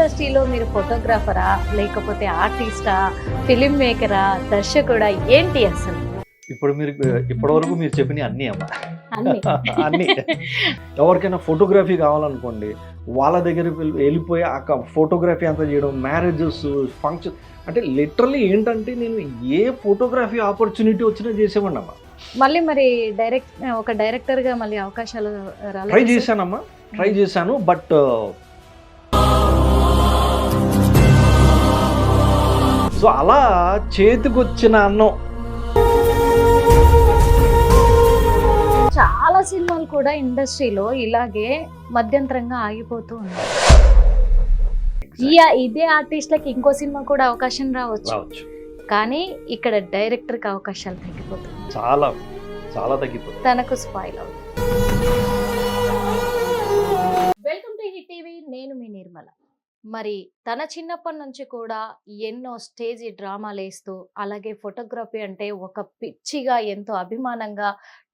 ఇండస్ట్రీలో మీరు ఫోటోగ్రాఫరా, లేకపోతే ఆర్టిస్టా, ఫిలిం మేకరా, దర్శకుడా, ఏంటి అసలు? ఇప్పుడు మీరు ఇప్పటి వరకు మీరు చెప్పిన అన్నీ అమ్మ అన్ని అన్నీ. ఎవరికైనా ఫోటోగ్రఫీ కావాలనుకోండి, వాళ్ళ దగ్గరికి వెళ్ళిపోయి ఆ ఫోటోగ్రఫీ అంతా చేయడం, మ్యారేజెస్, ఫంక్షన్, అంటే లిటరల్లీ ఏంటంటే నేను ఏ ఫోటోగ్రఫీ ఆపర్చునిటీ వచ్చినా చేసేవాడిని అమ్మ. మళ్ళీ మరి ఒక డైరెక్టర్ గా మళ్ళీ అవకాశాలు రాలేదు ట్రై సార్? చేశానమ్మా, ట్రై చేశాను. బట్ సో అలా చేతికొచ్చిన అన్నం చాలా సినిమాలు కూడా ఇండస్ట్రీలో ఇలాగే మధ్యంతరంగా ఆగిపోతూ ఉన్నాయి. ఇదే ఆర్టిస్ట్లకి ఇంకో సినిమా కూడా అవకాశం రావచ్చు, రావచ్చు. కానీ ఇక్కడ డైరెక్టర్ కి అవకాశాలు తగ్గిపోతాయి, చాలా చాలా తగ్గిపోతుంది. తనకు స్పాయిల్ అవుతుంది. వెల్కమ్ టు హిట్ టీవీ, నేను మీ నిర్మల. మరి తన చిన్నప్పటి నుంచి కూడా ఎన్నో స్టేజ్ డ్రామాలు వేస్తూ, అలాగే ఫోటోగ్రఫీ అంటే ఒక పిచ్చిగా, ఎంతో అభిమానంగా,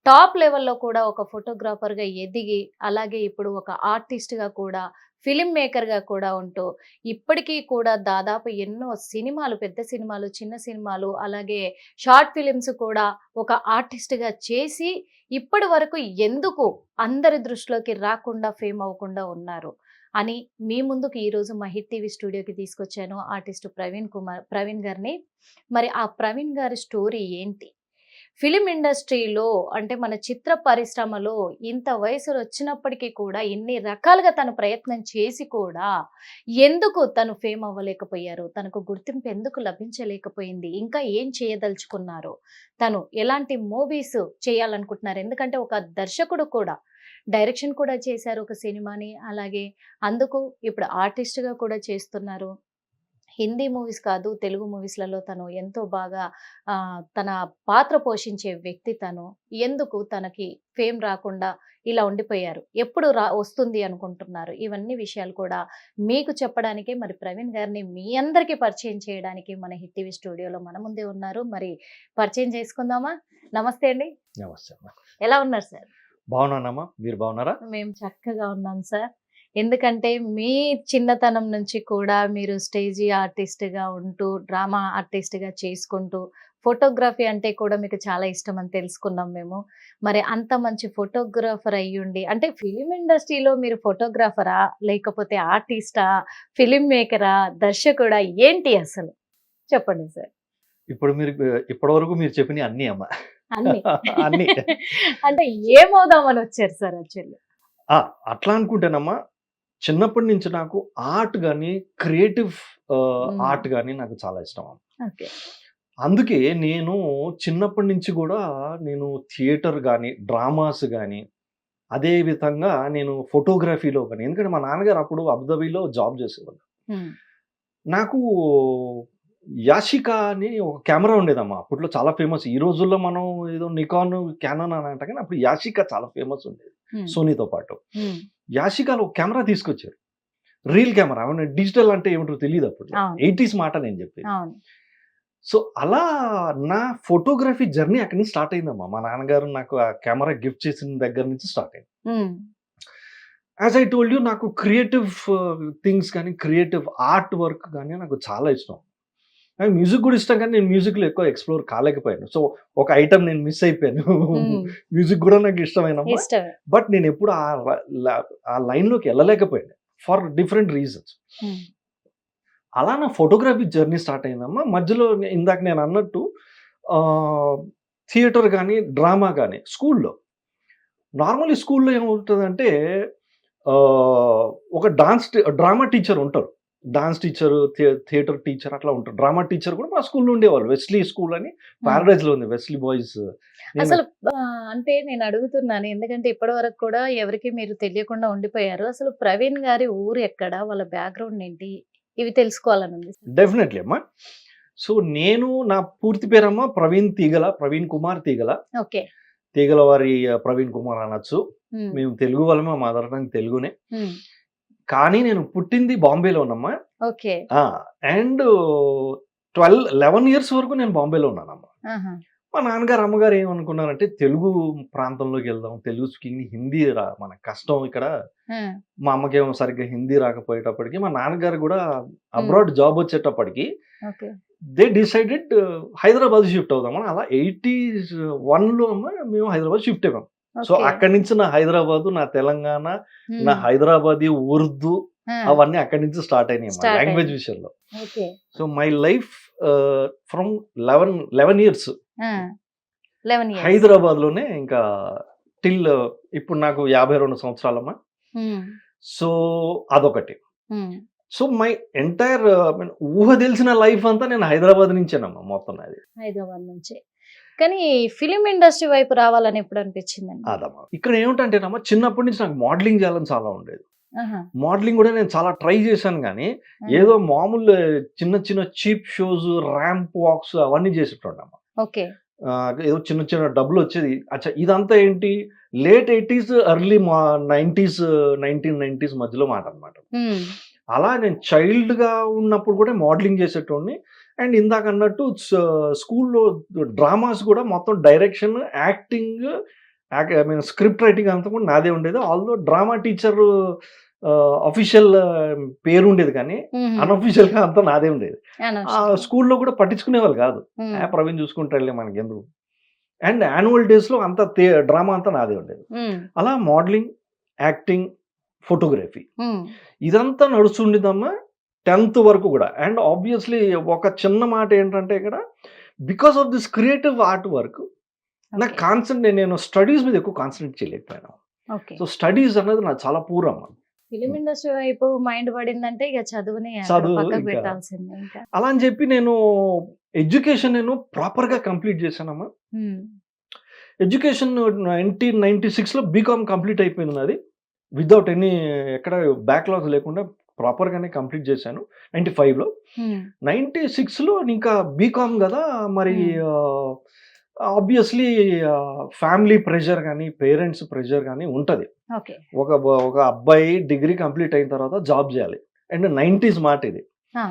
టాప్ లెవెల్లో కూడా ఒక ఫోటోగ్రాఫర్గా ఎదిగి, అలాగే ఇప్పుడు ఒక ఆర్టిస్ట్గా కూడా, ఫిలిం మేకర్గా కూడా ఉంటూ, ఇప్పటికీ కూడా దాదాపు ఎన్నో సినిమాలు, పెద్ద సినిమాలు, చిన్న సినిమాలు, అలాగే షార్ట్ ఫిలిమ్స్ కూడా ఒక ఆర్టిస్ట్గా చేసి ఇప్పటి వరకు ఎందుకు అందరి దృష్టిలోకి రాకుండా, ఫేమ్ అవ్వకుండా ఉన్నారు అని మీ ముందుకు ఈరోజు మా హిట్ టీవీ స్టూడియోకి తీసుకొచ్చాను ఆర్టిస్ట్ ప్రవీణ్ గారిని. మరి ఆ ప్రవీణ్ గారి స్టోరీ ఏంటి, ఫిలిం ఇండస్ట్రీలో అంటే మన చిత్ర పరిశ్రమలో ఇంత వయసులో వచ్చినప్పటికీ కూడా ఇన్ని రకాలుగా తను ప్రయత్నం చేసి కూడా ఎందుకు తను ఫేమ్ అవ్వలేకపోయారు, తనకు గుర్తింపు ఎందుకు లభించలేకపోయింది, ఇంకా ఏం చేయదలుచుకున్నారు, తను ఎలాంటి మూవీస్ చేయాలనుకుంటున్నారు, ఎందుకంటే ఒక దర్శకుడు కూడా డైరెక్షన్ కూడా చేశారు ఒక సినిమాని, అలాగే అందుకు ఇప్పుడు ఆర్టిస్ట్గా కూడా చేస్తున్నారు. హిందీ మూవీస్ కాదు, తెలుగు మూవీస్లలో తను ఎంతో బాగా తన పాత్ర పోషించే వ్యక్తి తను. ఎందుకు తనకి ఫేమ్ రాకుండా ఇలా ఉండిపోయారు, ఎప్పుడు వస్తుంది అనుకుంటున్నారు, ఇవన్నీ విషయాలు కూడా మీకు చెప్పడానికే మరి ప్రవీణ్ గారిని మీ అందరికీ పరిచయం చేయడానికి మన హిట్ టీవీ స్టూడియోలో మన ముందే ఉన్నారు. మరి పరిచయం చేసుకుందామా? నమస్తే అండి. నమస్తే అమ్మా. ఎలా ఉన్నారు సార్? బాగున్నానమ్మా, మీరు బాగున్నారా? మేము చక్కగా ఉన్నాం సార్. ఎందుకంటే మీ చిన్నతనం నుంచి కూడా మీరు స్టేజీ ఆర్టిస్ట్గా ఉంటూ, డ్రామా ఆర్టిస్ట్గా చేసుకుంటూ, ఫోటోగ్రఫీ అంటే కూడా మీకు చాలా ఇష్టం అని తెలుసుకున్నాం మేము. మరి అంత మంచి ఫోటోగ్రాఫర్ అయ్యుండి, అంటే ఫిలిం ఇండస్ట్రీలో మీరు ఫోటోగ్రాఫరా, లేకపోతే ఆర్టిస్టా, ఫిలిం మేకరా, దర్శకుడా, ఏంటి అసలు చెప్పండి సార్? ఇప్పుడు మీరు ఇప్పటి వరకు మీరు చెప్పిన అన్నీ అమ్మ అన్ని అన్నీ. అంటే ఏమవుదామని వచ్చారు సార్ యాక్చువల్లీ? అట్లా అనుకుంటేనమ్మా, చిన్నప్పటి నుంచి నాకు ఆర్ట్ కానీ, క్రియేటివ్ ఆర్ట్ కానీ నాకు చాలా ఇష్టం అమ్మ. ఓకే. అందుకే నేను చిన్నప్పటి నుంచి కూడా నేను థియేటర్ కానీ, డ్రామాస్ కానీ, అదే విధంగా నేను ఫోటోగ్రఫీలో కానీ, ఎందుకంటే మా నాన్నగారు అప్పుడు అబుదాబిలో జాబ్ చేసేవాళ్ళు. నాకు యాషికా అని ఒక కెమెరా ఉండేదమ్మా, అప్పట్లో చాలా ఫేమస్. ఈ రోజుల్లో మనం ఏదో నికాన్, క్యానన్ అని అంట, కానీ అప్పుడు యాషికా చాలా ఫేమస్ ఉండేది సోనీతో పాటు. యాషికాలో ఒక కెమెరా తీసుకొచ్చారు, రీల్ కెమెరా. డిజిటల్ అంటే ఏమిటో తెలియదు అప్పుడు, 80s మాట నేను చెప్పేది. సో అలా నా ఫోటోగ్రఫీ జర్నీ అక్కడి నుంచి స్టార్ట్ అయిందమ్మా. మా నాన్నగారు నాకు ఆ కెమెరా గిఫ్ట్ చేసిన దగ్గర నుంచి స్టార్ట్ అయింది. యాజ్ ఐ టోల్డ్ యూ, నాకు క్రియేటివ్ థింగ్స్ కానీ, క్రియేటివ్ ఆర్ట్ వర్క్ కానీ నాకు చాలా ఇష్టం. నాకు మ్యూజిక్ కూడా ఇష్టం, కానీ నేను మ్యూజిక్లో ఎక్కువ ఎక్స్ప్లోర్ కాలేకపోయాను. సో ఒక ఐటమ్ నేను మిస్ అయిపోయాను. మ్యూజిక్ కూడా నాకు ఇష్టమైన, బట్ నేను ఎప్పుడు ఆ లైన్లోకి వెళ్ళలేకపోయాను ఫర్ డిఫరెంట్ రీజన్స్. అలా నా ఫోటోగ్రఫీ జర్నీ స్టార్ట్ అయిందమ్మా. మధ్యలో ఇందాక నేను అన్నట్టు థియేటర్ కానీ, డ్రామా కానీ, స్కూల్లో నార్మల్లీ స్కూల్లో ఏమవుతుందంటే ఒక డ్రామా టీచర్ ఉంటారు, డాన్స్ టీచర్, థియేటర్ టీచర్ అట్లా ఉంటారు. డ్రామా టీచర్ కూడా మా స్కూల్లో ఉండేవాళ్ళు. వెస్లీ స్కూల్ అని ప్యారడైజ్ లో ఉంది, వెస్లీ బాయ్స్. అసలు అంటే నేను అడుగుతున్నాను, ఎందుకంటే ఇప్పటి వరకు కూడా ఎవరికి మీరు తెలియకుండా ఉండిపోయారు. అసలు ప్రవీణ్ గారి ఊరు ఎక్కడ, వాళ్ళ బ్యాక్గ్రౌండ్ ఏంటి, ఇవి తెలుసుకోవాలని ఉంది. డెఫినెట్లీ అమ్మా. సో నేను, నా పూర్తి పేరమ్మా ప్రవీణ్ కుమార్ తీగల. ఓకే. తీగల వారి ప్రవీణ్ కుమార్ అనొచ్చు. మేము తెలుగు వాళ్ళమే, మా మదర్ టంగ్ తెలుగునే, కానీ నేను పుట్టింది బాంబేలో ఉన్నమ్మా. ఓకే. అండ్ 11 years వరకు నేను బాంబేలో ఉన్నానమ్మా. మా నాన్నగారు, అమ్మగారు ఏమనుకున్నారంటే తెలుగు ప్రాంతంలోకి వెళ్దాం. తెలుగు స్పీకింగ్ హిందీ మనకు కష్టం ఇక్కడ. ఆ! మా అమ్మకేమో సరిగ్గా హిందీ రాకపోయేటప్పటికి, మా నాన్నగారు గూడా హ్మ్. అబ్రాడ్ జాబ్ వచ్చేటప్పటికి okay. They decided Hyderabad shift అవుదామని. అలా 81లో మేము హైదరాబాద్ షిఫ్ట్ అయ్యాం. So, okay. అక్కడి నుంచి నా హైదరాబాదు, నా తెలంగాణ, నా హ్మ్. హైదరాబాదీ ఉర్దూ ఆ! అవన్నీ అక్కడి నుంచి స్టార్ట్ అయినాయమ్మా స్టార్ట్ లాంగ్వేజ్ అయింది. విషయంలో. Okay. So, my life from 11 years ఆ! 11 ఇయర్స్. హైదరాబాద్‌లోనే ఇంకా టిల్ ఇప్పుడు నాకు 52 సంవత్సరాలమ్మా. హ్మ్. సో, అదొకటి. హ్మ్. సో, మై ఎంటైర్ ఊహ తెలిసిన లైఫ్ అంతా నేను హైదరాబాద్ నుంచేనమ్మా మొత్తం నాది. హైదరాబాద్ నుంచే. కానీ ఫిల్మ్ ఇండస్ట్రీ వైపు రావాలని ఎప్పుడు అనిపించిందండి? అదమ్మా. ఇక్కడ ఏమిటంటేనమ్మా చిన్నప్పటి నుంచి నాకు మోడలింగ్ చేయాలని చాలా ఉండేది. ఆహా! మోడలింగ్ గూడా నేను చాలా ట్రై చేశాను గానీ, ఆ! ఏదో మామూలు చిన్న చిన్న చీప్ షోస్, ర్యాంప్ వాక్స్ అవన్నీ చేసేటోడినమ్మా. ఓకే. ఏదో చిన్న చిన్న డబ్బులొచ్చేది. అచ్చా ఇదంతా ఏంటి లేట్ 80స్ ఎర్లీ 90స్ 1990స్ మధ్యలో మాట అన్నమాట. హ్మ్. అలా నేను చైల్డ్‌గా ఉన్నప్పుడు కూడా మోడలింగ్ చేసేటోడిని. అండ్ ఇందాకన్నట్టు స్కూల్‌లో డ్రామాస్ కూడా మొత్తం direction, acting, I mean script writing అంతా కూడా నాదే ఉండేది. ఆల్‌దో డ్రామా టీచర్ అఫీషియల్ పేరుండేది కానీ, హుహు. అన్‌అఫీషియల్‌గా అంతా నాదే ఉండేది. అనవసరం. స్కూల్‌లో కూడా పట్టించుకునేవాళ్ళు కాదు. హ్మ్. ప్రవీణ్ చూసుకుంటాడులే మనకెందుకు. అండ్ యాన్యువల్ డేస్‌లో అంతా డ్రామా అంతా నాదే ఉండేది. హ్మ్. అలా మోడలింగ్, యాక్టింగ్, ఫోటోగ్రఫీ హ్మ్. ఇదంతా నడుస్తుండేదమ్మా 10థ్ వరకు గూడా. అండ్ ఆబ్వియస్‌లీ ఒక చిన్న మాట ఏంటంటే ఇక్కడ because of this creative art work నాకు ఓకే. నేను స్టడీస్ మీద ఎక్కువ కాన్సంట్రేట్ చేయలేకపోయాను. ఓకే. సో, స్టడీస్ అనేది నాకు చాలా పూర్ అమ్మ. ఫిల్మ్ ఇండస్ట్రీ వైపు మైండ్ పడిందంటే ఇక చదువుని అక్కడ చదువు పక్కకు ఇంకా పెట్టాల్సిందే ఇంకా. అలా అని చెప్పి నేను ఎడ్యుకేషన్ ప్రాపర్‌గా కంప్లీట్ చేశానమ్మా. హ్మ్. ఎడ్యుకేషన్ 1996లో బీకామ్ కంప్లీట్ అయిపోయింది నాది. వితౌట్ ఎనీ ఎక్కడ బ్యాక్‌లాగ్స్ లేకుండా ప్రాపర్‌గానే కంప్లీట్ చేశాను 95లో. హ్మ్. 96లో ఇంకా బీకామ్ గదా! మరి హ్మ్. ఆబ్వియస్‌లీ ఫ్యామిలీ ప్రెషర్ గాని, పేరెంట్స్ ప్రెషర్ గాని ఉంటది. ఓకే. ఒక అబ్బాయి డిగ్రీ కంప్లీట్ అయిన తర్వాత జాబ్ జేయాలి. అండ్ 90స్ మాట ఇది. ఆ!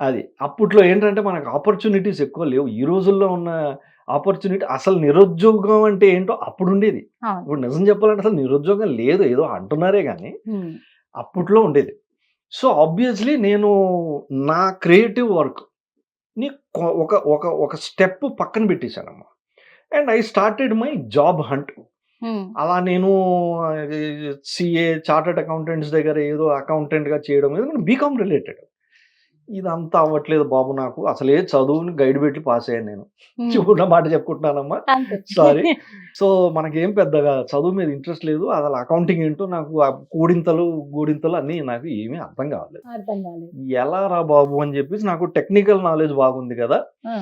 అది. అప్పట్లో ఏంటంటే మనకు ఆపర్చునిటీస్ ఎక్కువ లేవు. ఈ రోజుల్లో ఉన్న ఆపర్చునిటీ అసలు నిరుద్యోగం అంటే ఏంటో అప్పుడుండేది. అవును. ఇప్పుడు నిజం చెప్పాలంటే అసలు నిరుద్యోగం లేదు. ఏదో అంటున్నారే గానీ, హ్మ్. అప్పట్లో ఉండేది. సో, ఆబ్వియస్‌లీ నేను నా క్రియేటివ్ వర్క్‌ని ఒక ఒక ఒక స్టెప్ పక్కన పెట్టేసానమ్మా. And I started my job hunt. Hmm. అలా నేను సీఏ, చార్టర్డ్ అకౌంటెంట్స్ దగ్గర ఏదో అకౌంటెంట్‌గా చేయడం ఏదో బీకామ్ రిలేటెడ్. ఇదంతా అవ్వట్లేదు బాబు నాకు. అసలే చదువుని గైడ్ పెట్టి పాస్ అయ్యాను నేను. హ్మ్. ఉన్న మాట చెప్పుకుంటున్నానమ్మా. అంతే. సారీ. సో, మనకేం పెద్దగా చదువు మీద ఇంట్రెస్ట్ లేదు. అసలు అకౌంటింగ్ ఏంటో నాకు కూడింతలు, గూడింతలు అన్నీ నాకు ఏమీ అర్థం కావట్లేదు. అర్థం కాలేదు. ఎలారా బాబు అని చెప్పేసి నాకు టెక్నికల్ నాలెడ్జ్ బాగుంది కదా! ఆ!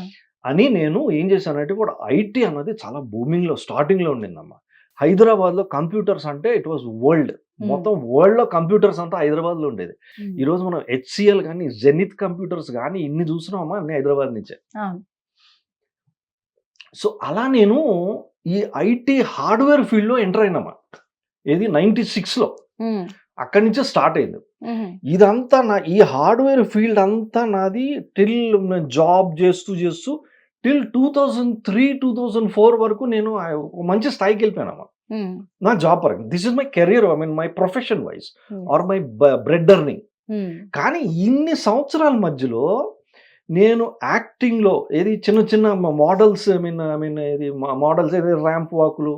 అని నేను ఏం చేశానంటే ఇప్పుడు ఐటీ అన్నది చాలా బూమింగ్‌లో స్టార్టింగ్‌లో ఉండిందమ్మా. హైదరాబాద్‌లో కంప్యూటర్స్ అంటే ఇట్ వాస్ వరల్డ్. హ్మ్. మొత్తం వరల్డ్‌లో కంప్యూటర్స్ అంతా హైదరాబాద్‌లో ఉండేది. హ్మ్. ఈరోజు మనం హెచ్‌సీఎల్ గాని, జెనిత్ కంప్యూటర్స్ గాని ఇన్ని చూస్తున్నామా అన్నీ హైదరాబాద్ నుంచే. అవును. సో, అలా నేను ఈ ఐటీ హార్డ్‌వేర్ ఫీల్డ్‌లో ఎంటర్ అయినామా. ఏది 96లో. హ్మ్. అక్కడి నుంచే స్టార్ట్ అయింది. హుహు. ఇదంతా ఈ హార్డ్‌వేర్ ఫీల్డ్ అంతా నాది టిల్ నేను జాబ్ చేస్తూ టిల్ 2003, 2004 వరకు నేను ఒక మంచి స్థాయికెళ్ళిపోయానమ్మా. హ్మ్. నా జాబ్ పరంగా. This is my career I mean my profession wise hmm. Or my bread earning. Hmm. కానీ ఇన్ని సంవత్సరాల మధ్యలో నేను యాక్టింగ్‌లో ఏది చిన్న చిన్న మోడల్స్ ఐ మీన్ ఏది మోడల్స్ ఏది ర్యాంప్ వాకులు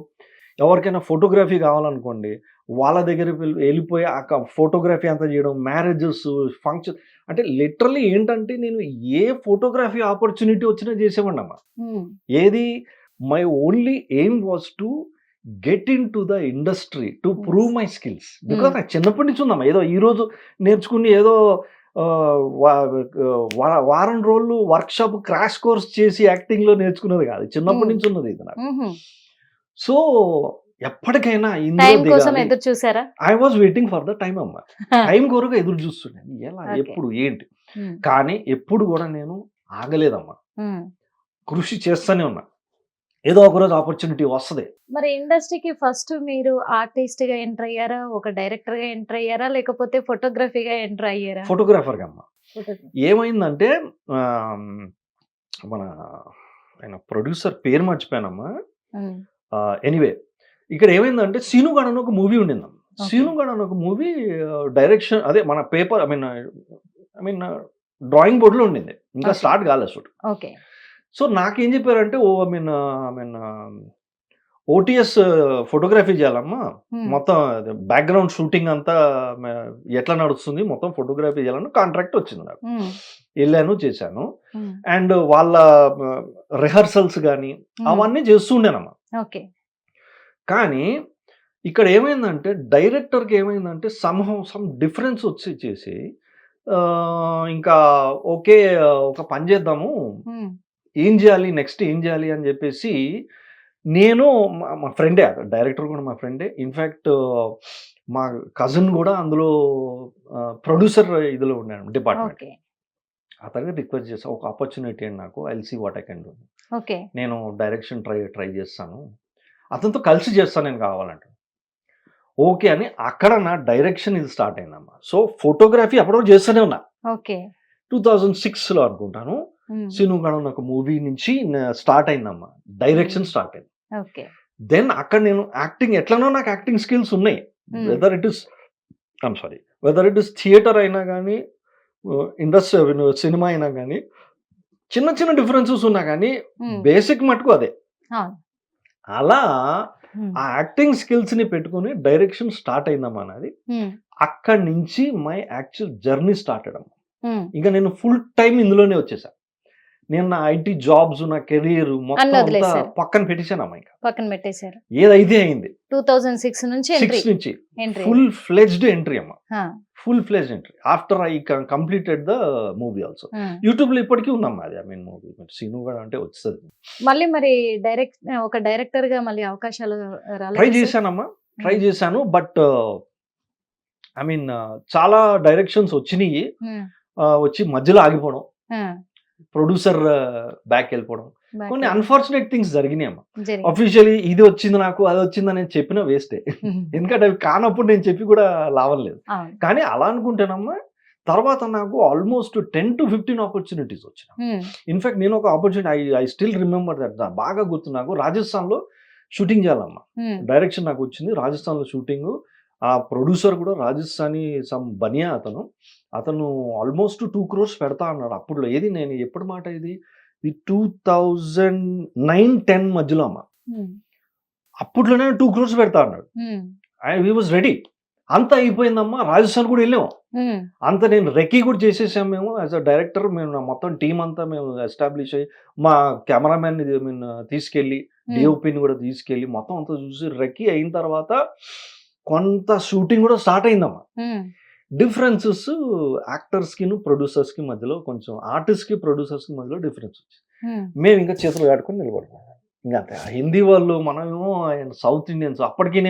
ఎవరికైనా ఫోటోగ్రఫీ కావాలనుకోండి, వాళ్ళ దగ్గరికి ఎళ్ళిపోయి ఫోటోగ్రఫీ అంతా చేయడం, మ్యారేజెస్, ఫంక్షన్ అంటే లిటరల్లీ ఏంటంటే నేను ఏ ఫోటోగ్రఫీ ఆపర్చునిటీ వచ్చినా చేసేవాడినమ్మా. హ్మ్. ఏది my only aim was to get into the industry to prove yes. My skills. Because హ్మ్. నాకు చిన్నప్పటి నుంచి ఉందమ్మా. ఏదో ఈరోజు నేర్చుకుని ఏదో ఆహ్, వ వారం రోజులు వర్క్‌షాప్ క్రాష్ కోర్స్ చేసి యాక్టింగ్‌లో నేర్చుకున్నది కాదు. చిన్నప్పటి హ్మ్. నుంచి ఉన్నది ఇది నాకు. హుహు. సో, ఎప్పటికైనా ఇందులో టైం కోసం దిగాలి. ఎదురు చూసారా? I was waiting for the time అమ్మ. టైం కొరకు ఎదురు చూస్తున్నాను. ఎలా? ఓకే. ఎప్పుడు? ఏంటి? హ్మ్. కానీ ఎప్పుడు గూడా నేను ఆగలేదమ్మా. హ్మ్. కృషి చేస్తూనే ఉన్నా. ఏదో ఒకరోజు ఆపర్చునిటీ వస్తది. మరి ఇండస్ట్రీకి ఫస్ట్ మీరు ఆర్టిస్ట్‌గా ఎంటర్ అయ్యారా? ఒక డైరెక్టర్‌గా ఎంటర్ అయ్యారా? లేకపోతే ఫోటోగ్రఫీగా ఎంటర్ అయ్యారా? ఫోటోగ్రాఫర్‌గా అమ్మ. ఫోటోగ్రఫీ. ఏమైందంటే ఆహ్, మన ఆయన ప్రొడ్యూసర్ పేరు మర్చిపోయానమ్మా. ఉమ్, ఎనీవే ఇక్కడ ఏమైందంటే 'సీనుగాడు' అని ఒక మూవీ ఉండిందమ్మ. ఓకే 'సీనుగాడు' అని ఒక మూవీ డైరెక్షన్ అదే మన పేపర్ ఐ మీన్ డ్రాయింగ్ బోర్డ్‌లో ఉండింది. ఇంకా ఓకే స్టార్ట్ కాలేదు షూట్. ఓకే సో నాకేం చెప్పారంటే ఐ మీన్ ఓటీఎస్ ఫోటోగ్రఫీ చేయాలమ్మా. ఉమ్, మొత్తం బ్యాక్‌గ్రౌండ్ షూటింగ్ అంతా మ ఎట్లా నడుస్తుంది మొత్తం ఫోటోగ్రఫీ చేయాలని కాంట్రాక్ట్ వచ్చింది నాకు. ఉమ్, ఎళ్ళాను, చేశాను. ఉమ్, అండ్ వాళ్ళ రిహర్సల్స్ గాని ఉమ్, అవన్నీ చేస్తూ ఉండేనమ్మా. ఓకే కానీ ఇక్కడ ఏమైందంటే డైరెక్టర్‌కి ఏమైందంటే సమ్ డిఫరెన్స్ వచ్చేసేసి ఇంకా ఓకే. ఒక పని చేద్దాము. ఉమ్, ఏం చేయాలి? నెక్స్ట్ ఏం చేయాలి? అని చెప్పేసి నేను మా ఫ్రెండే డైరెక్టర్ కూడా మా ఫ్రెండే. ఇన్‌ఫాక్ట్ మా కజిన్ కూడా అందులో ప్రొడ్యూసర్ ఇదిలో ఉన్నాడు డిపార్ట్మెంట్. ఓకే అతనికి రిక్వెస్ట్ చేశా. ఒక ఆపర్చునిటీ అండి నాకు. I will see what I can do. Okay నేను డైరెక్షన్ ట్రై చేస్తాను. అతనితో కలిసి చేస్తాను నేను కావాలంటే. ఓకే అని అక్కడ నా డైరెక్షన్ ఇది స్టార్ట్ అయిందమ్మా. సో ఫోటోగ్రఫీ అప్పటివరకు చేస్తూనే ఉన్నా. ఓకే 2006లో అనుకుంటాను. ఉమ్, 'సీనుగాడు' అని ఒక మూవీ నుంచి స్టార్ట్ అయిందమ్మా. డైరెక్షన్ స్టార్ట్ అయింది. ఓకే దెన్ అక్కడ నేను యాక్టింగ్ ఎట్లనో నాకు యాక్టింగ్ స్కిల్స్ ఉన్నాయి. ఉమ్, వెదర్ ఇట్ ఇస్ థియేటర్ అయినా గానీ, ఇండస్ట్రీ సినిమా అయినా గానీ, చిన్న చిన్న డిఫరెన్సెస్ ఉన్నా గానీ ఉమ్, బేసిక్ మటుకు అదే. అవును అలా ఉమ్, ఆ యాక్టింగ్ స్కిల్స్‌ని పెట్టుకొని డైరెక్షన్ స్టార్ట్ అయిందమ్మా నాది. ఉమ్, అక్కడి నుంచి మై యాక్చువల్ జర్నీ స్టార్టెడ్ అమ్మా. ఉమ్, ఇంక నేను ఫుల్ టైమ్ ఇందులోనే వచ్చేసా. నేను నా ఐటీ జాబ్స్, నా కెరీర్ మొత్తం అన్ని అంతా వదిలేశారు పక్కన పెట్టేసానమ్మా ఇంకా. పక్కన పెట్టేశారు ఏదైతే అయింది. 2006 నుంచి 6 నుంచి ఎంట్రీ ఫుల్ ఫ్లెడ్జ్డ్ ఎంట్రీ అమ్మా. Full fledged entry. After I completed the movie also. యూట్యూబ్‌లో ఇప్పటికీ ఉందమ్మా అది. ఐ మీన్ మూవీ 'సీనుగాడు' అంటే వస్తది. మళ్ళీ మరి ఒక డైరెక్టర్ గా మళ్ళీ అవకాశాలు ట్రై రాలేదా సార్? చేశానమ్మా. ట్రై చేశాను. బట్ ఐ మీన్ చాలా డైరెక్షన్స్ వచ్చినియి. ఉమ్, వచ్చి మధ్యలో ఆగిపోవడం. ఉమ్, ప్రొడ్యూసర్ బ్యాక్ వెళ్ళిపోవడం. back కొన్ని లో అన్‌ఫార్చునేట్ థింగ్స్ జరిగినాయమ్మా. జరిగింది అఫీషియల్లీ ఇది వచ్చింది నాకు, అది వచ్చిందని నేను చెప్పినా వేస్టే. ఉమ్, ఎందుకంటే అవి కానప్పుడు నేను చెప్పి కూడా లాభం లేదు. అవును కానీ అలా అనుకుంటేనమ్మా తర్వాత నాకు ఆల్మోస్ట్ 10-15 ఆపర్చునిటీస్ వచ్చినాయి. ఉమ్, ఇన్‌ఫాక్ట్ నేను ఒక opportunity I still remember that. బాగా గుర్తు నాకు. రాజస్థాన్‌లో షూటింగ్ చేయాలమ్మా. ఉమ్, డైరెక్షన్ నాకు వచ్చింది. రాజస్థాన్‌లో షూటింగు. ఆ ప్రొడ్యూసర్ కూడా రాజస్థానీ సమ్ బనియా అతను ఆల్మోస్ట్ 2 crores పెడతా అన్నాడు అప్పట్లో. ఏది నేను ఎప్పుడు మాట ఇది 2009-10 మధ్యలో అమ్మా. ఉమ్, అప్పట్లోనే 2 crores పెడతా అన్నాడు. ఉమ్, హి వాజ్ రెడీ. అంతా అయిపోయిందమ్మా. రాజస్థాన్ కూడా వెళ్ళాము. ఉమ్, అంత నేను రెక్కీ కూడా చేసేసాం మేము యాజ్ అ డైరెక్టర్. మేము నా మొత్తం టీం అంతా మేము ఎస్టాబ్లిష్ అయ్యి మా కెమెరామెన్ తీసుకెళ్ళి ఉమ్, డిఓపిని కూడా తీసుకెళ్ళి మొత్తం అంతా చూసి రెక్కీ అయిన తర్వాత కొంత షూటింగ్ కూడా స్టార్ట్ అయిందమ్మా. ఉమ్, డిఫరెన్సెస్ యాక్టర్స్‌కిను, ప్రొడ్యూసర్స్‌కి మధ్యలో కొంచెం ఆర్టిస్ట్‌కి, ప్రొడ్యూసర్స్‌కి మధ్యలో డిఫరెన్స్ వచ్చింది. ఉమ్, మేము ఇంకా చేతులు కట్టుకొని నిలబడుకున్నాం. ఇంక అంతే. హిందీ వాళ్ళు మనమేమో సౌత్ ఇండియన్స్. అప్పటికి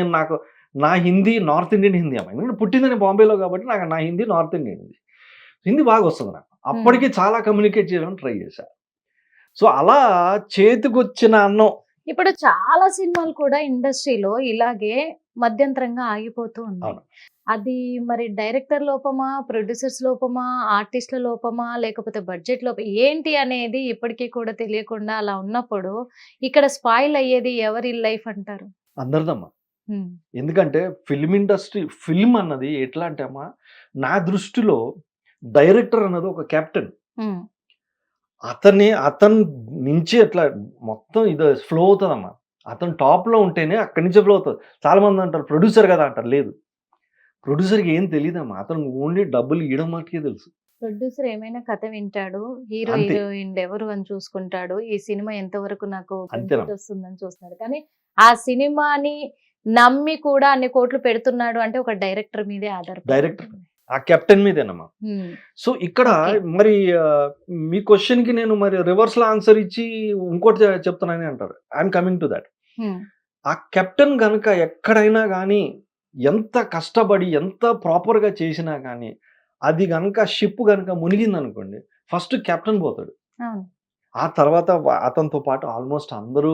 నా హిందీ నార్త్ ఇండియన్ హిందీ అమ్మ. ఎందుకంటే పుట్టిందని బాంబేలో కాబట్టి నా హిందీ నార్త్ ఇండియన్ హిందీ. హిందీ బాగా వస్తుంది నాకు. అప్పటికి చాలా కమ్యూనికేట్ చేయడానికి ట్రై చేశా. సో అలా చేతికొచ్చిన అన్నం. ఇప్పుడు చాలా సినిమాలు కూడా ఇండస్ట్రీలో ఇలాగే మధ్యంతరంగా ఆగిపోతూ ఉన్నాయి. అవును. అది మరి డైరెక్టర్ లోపమా, ప్రొడ్యూసర్స్ లోపమా, ఆర్టిస్ట్ల లోపమా, లేకపోతే బడ్జెట్ లోపం ఏంటి అనేది ఇప్పటికీ కూడా తెలియకుండా అలా ఉన్నప్పుడు ఇక్కడ స్పాయిల్ అయ్యేది ఎవరి లైఫ్ అంటారు? అందరిదమ్మా. ఉమ్, ఎందుకంటే ఫిల్మ్ అన్నది ఎట్లా అంటే అమ్మా, నా దృష్టిలో డైరెక్టర్ అన్నది ఒక కెప్టెన్. ఉమ్, అతని నుంచి అట్లా మొత్తం ఇది ఫ్లో అవుతుందమ్మా. అతను టాప్‌లో ఉంటేనే అక్కడి నుంచే ఫ్లో అవుతది. చాలా మంది అంటారు ప్రొడ్యూసర్ కదా అంటారు. లేదు. ప్రొడ్యూసర్‌కి ఏం తెలీదమ్మా. అతనికి ఓన్లీ డబ్బులు ఇయ్యడం మట్టుకే తెలుసు. ప్రొడ్యూసర్ ఏమైనా కథ వింటాడు, హీరో అంతే. హీరోయిన్ ఎవరు అని చూసుకుంటాడు, ఈ సినిమా ఎంతవరకు నాకు అంతేనమ్మా. బెనిఫిట్ వస్తుందని చూస్తున్నాడు. కానీ ఆ సినిమాని నమ్మి కూడా అన్ని కోట్లు పెడుతున్నాడు అంటే ఒక డైరెక్టర్ మీదే ఆధారపడి డైరెక్టర్. ఉంటుంది. ఆ కెప్టెన్ మీదేనమ్మా. ఉమ్, సో ఇక్కడ ఓకే మరి మీ క్వెషన్‌కి నేను మరి రివర్స్‌లో ఆన్సర్ ఇచ్చి ఇంకోటి చెప్తున్నానని అంటారు. I'm coming to that. Um, ఆ కెప్టెన్ గనక ఎక్కడైనా గానీ ఎంత కష్టపడి ఎంత ప్రాపర్‌గా చేసినా గానీ అది గనక షిప్ గనక మునిగిందనుకోండి ఫస్ట్ కెప్టెన్ పోతాడు. అవును ఆ తర్వాత అతనితో పాటు ఆల్మోస్ట్ అందరూ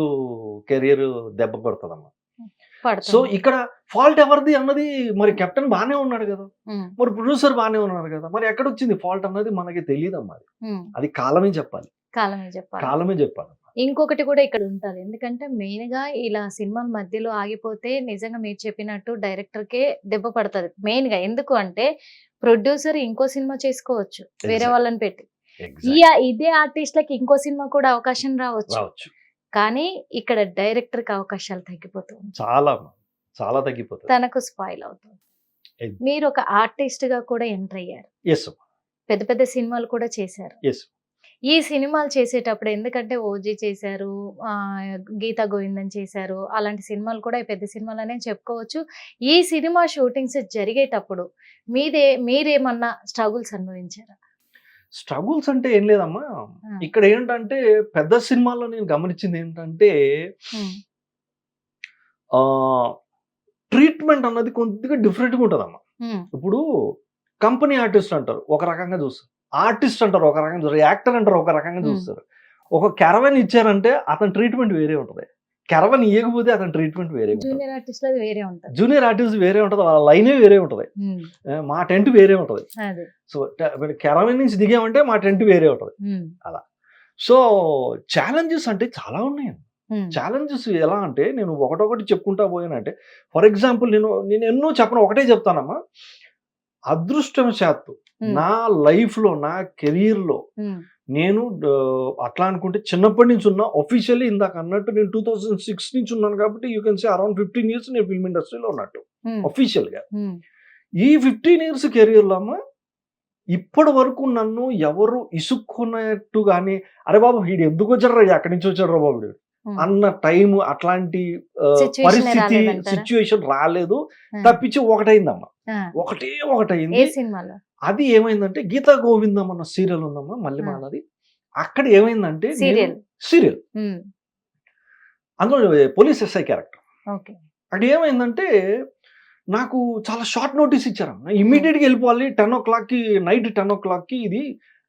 కెరియర్ దెబ్బ పడతదమ్మా. సో పడుతుంది. ఇక్కడ ఫాల్ట్ ఎవరిది అన్నది మరి కెప్టెన్ బానే ఉన్నాడు కదా! ఉమ్, మరి ప్రొడ్యూసర్ బానే ఉన్నారు కదా! మరి ఎక్కడొచ్చింది ఫాల్ట్ అన్నది మనకి తెలీదమ్మా అది. ఉమ్, అది కాలమే చెప్పాలి. కాలమే చెప్పాలి. కాలమే చెప్పాలి. ఇంకొకటి కూడా ఇక్కడ ఉంటది. ఎందుకంటే మెయిన్‌గా ఇలా సినిమాల మధ్యలో ఆగిపోతే నిజంగా మీరు చెప్పినట్టు డైరెక్టర్‌కే దెబ్బ పడతది. మెయిన్‌గా ఎందుకు అంటే ప్రొడ్యూసర్ ఇంకో సినిమా చేసుకోవచ్చు వేరే ఎగ్జాక్ట్. వాళ్ళని పెట్టి. ఎగ్జాక్ట్. ఇదే ఆర్టిస్ట్‌లకి ఇంకో సినిమా కూడా అవకాశం రావచ్చు. రావచ్చు. కానీ ఇక్కడ డైరెక్టర్‌కి అవకాశాలు తగ్గిపోతూ ఉంటాయి. చాలా, చాలా తగ్గిపోతది. తనకు స్పాయిల్ అవుతుంది. ఎగ్ మీరు ఒక ఆర్టిస్ట్‌గా కూడా ఎంటర్ అయ్యారు. యెస్. పెద్ద పెద్ద సినిమాలు కూడా చేశారు. యెస్. ఈ సినిమాలు చేసేటప్పుడు ఎందుకంటే 'ఓజీ' చేశారు, 'గీతా గోవిందం' చేశారు. అలాంటి సినిమాలు కూడా పెద్ద సినిమాలనే చెప్పుకోవచ్చు. ఈ సినిమా షూటింగ్స్ జరిగేటప్పుడు మీరేమన్నా స్ట్రగుల్స్ అనుభవించారా? స్ట్రగుల్స్ అంటే ఏం లేదమ్మా. ఆ! ఇక్కడ ఏంటంటే పెద్ద సినిమాల్లో నేను గమనించింది ఏంటంటే హ్మ్. ఆహ్, ట్రీట్‌మెంట్ అన్నది కొద్దిగా డిఫరెంట్‌గా ఉంటదమ్మా. హ్మ్. ఇప్పుడు కంపెనీ ఆర్టిస్ట్ అంటారు. ఒక రకంగా చూస్తారు. ఆర్టిస్ట్ అంటారు ఒక రకంగా చూస్తారు. యాక్టర్ అంటారు ఒక రకంగా హ్మ్. చూస్తారు. ఒక క్యారవాన్ ఇచ్చారంటే అతని ట్రీట్‌మెంట్ వేరే ఉంటది. క్యారవాన్ ఇయ్యకపోతే అతని ట్రీట్‌మెంట్ వేరే ఉంటది. జూనియర్ ఆర్టిస్ట్‌లది వేరే ఉంటది. జూనియర్ ఆర్టిస్ట్ వేరే ఉంటది. వాళ్ళ లైనే వేరే ఉంటది. హ్మ్. మా టెంట్ వేరే ఉంటది. అదే. సో, క్యారవాన్ నుంచి దిగామంటే మా టెంట్ వేరే ఉంటది. హ్మ్. అలా. సో, ఛాలెంజెస్ అంటే చాలా ఉన్నాయండి. హ్మ్. ఛాలెంజెస్ ఎలా అంటే నేను ఒకటొకటి చెప్పుకుంటా పోయానంటే ఫర్ ఎగ్జాంపుల్ నేను ఎన్నో చెప్పను. ఒకటే చెప్తానమ్మా. అదృష్టవశాత్తు హ్మ్. నా లైఫ్‌లో, నా కెరియర్‌లో హ్మ్. నేను అట్లా అనుకుంటే చిన్నప్పటి నుంచి ఉన్న ఆఫీషియల్లీ ఇందాక అన్నట్టు నేను 2006 నుంచి ఉన్నాను కాబట్టి you can say around 15 years నేను ఫిల్మ్ ఇండస్ట్రీలో ఉన్నట్టు హ్మ్. ఆఫీషియల్‌గా. హ్మ్. ఈ 15 ఇయర్స్ కెరియర్‌లో అమ్మ ఇప్పటి వరకు నన్ను ఎవరు ఇసుక్కున్నట్టు గాని, అరే బాబు వీడు ఎందుకు వచ్చాడురా ఎక్కడి నుంచి వచ్చాడురా బాబు వీడు హ్మ్. అన్న టైము అట్లాంటి సిట్యుయేషనే పరిస్థితి రాలేదంటారా? సిచ్యుయేషన్ రాలేదు. ఆ! తప్పించి ఒకటైందమ్మా. ఆ! ఒకటే ఏ ఒకటయింది. సినిమాలో? అది ఏమైందంటే 'గీతా గోవిందం' అన్న సీరియల్ ఉందమ్మా ఆ! మల్లెమాలది. అక్కడ ఏమైందంటే నేను సీరియల్. సీరియల్ హ్మ్. అందులో పోలీస్ ఎస్ఐ క్యారెక్టర్. ఓకే. అక్కడ ఏమైందంటే నాకు చాలా షార్ట్ నోటీస్ ఇచ్చారమ్మ. హ్మ్. ఇమ్మీడియేట్‌గా వెళ్ళిపోవాలి 10:00కి నైట్ 10:00కి ఇది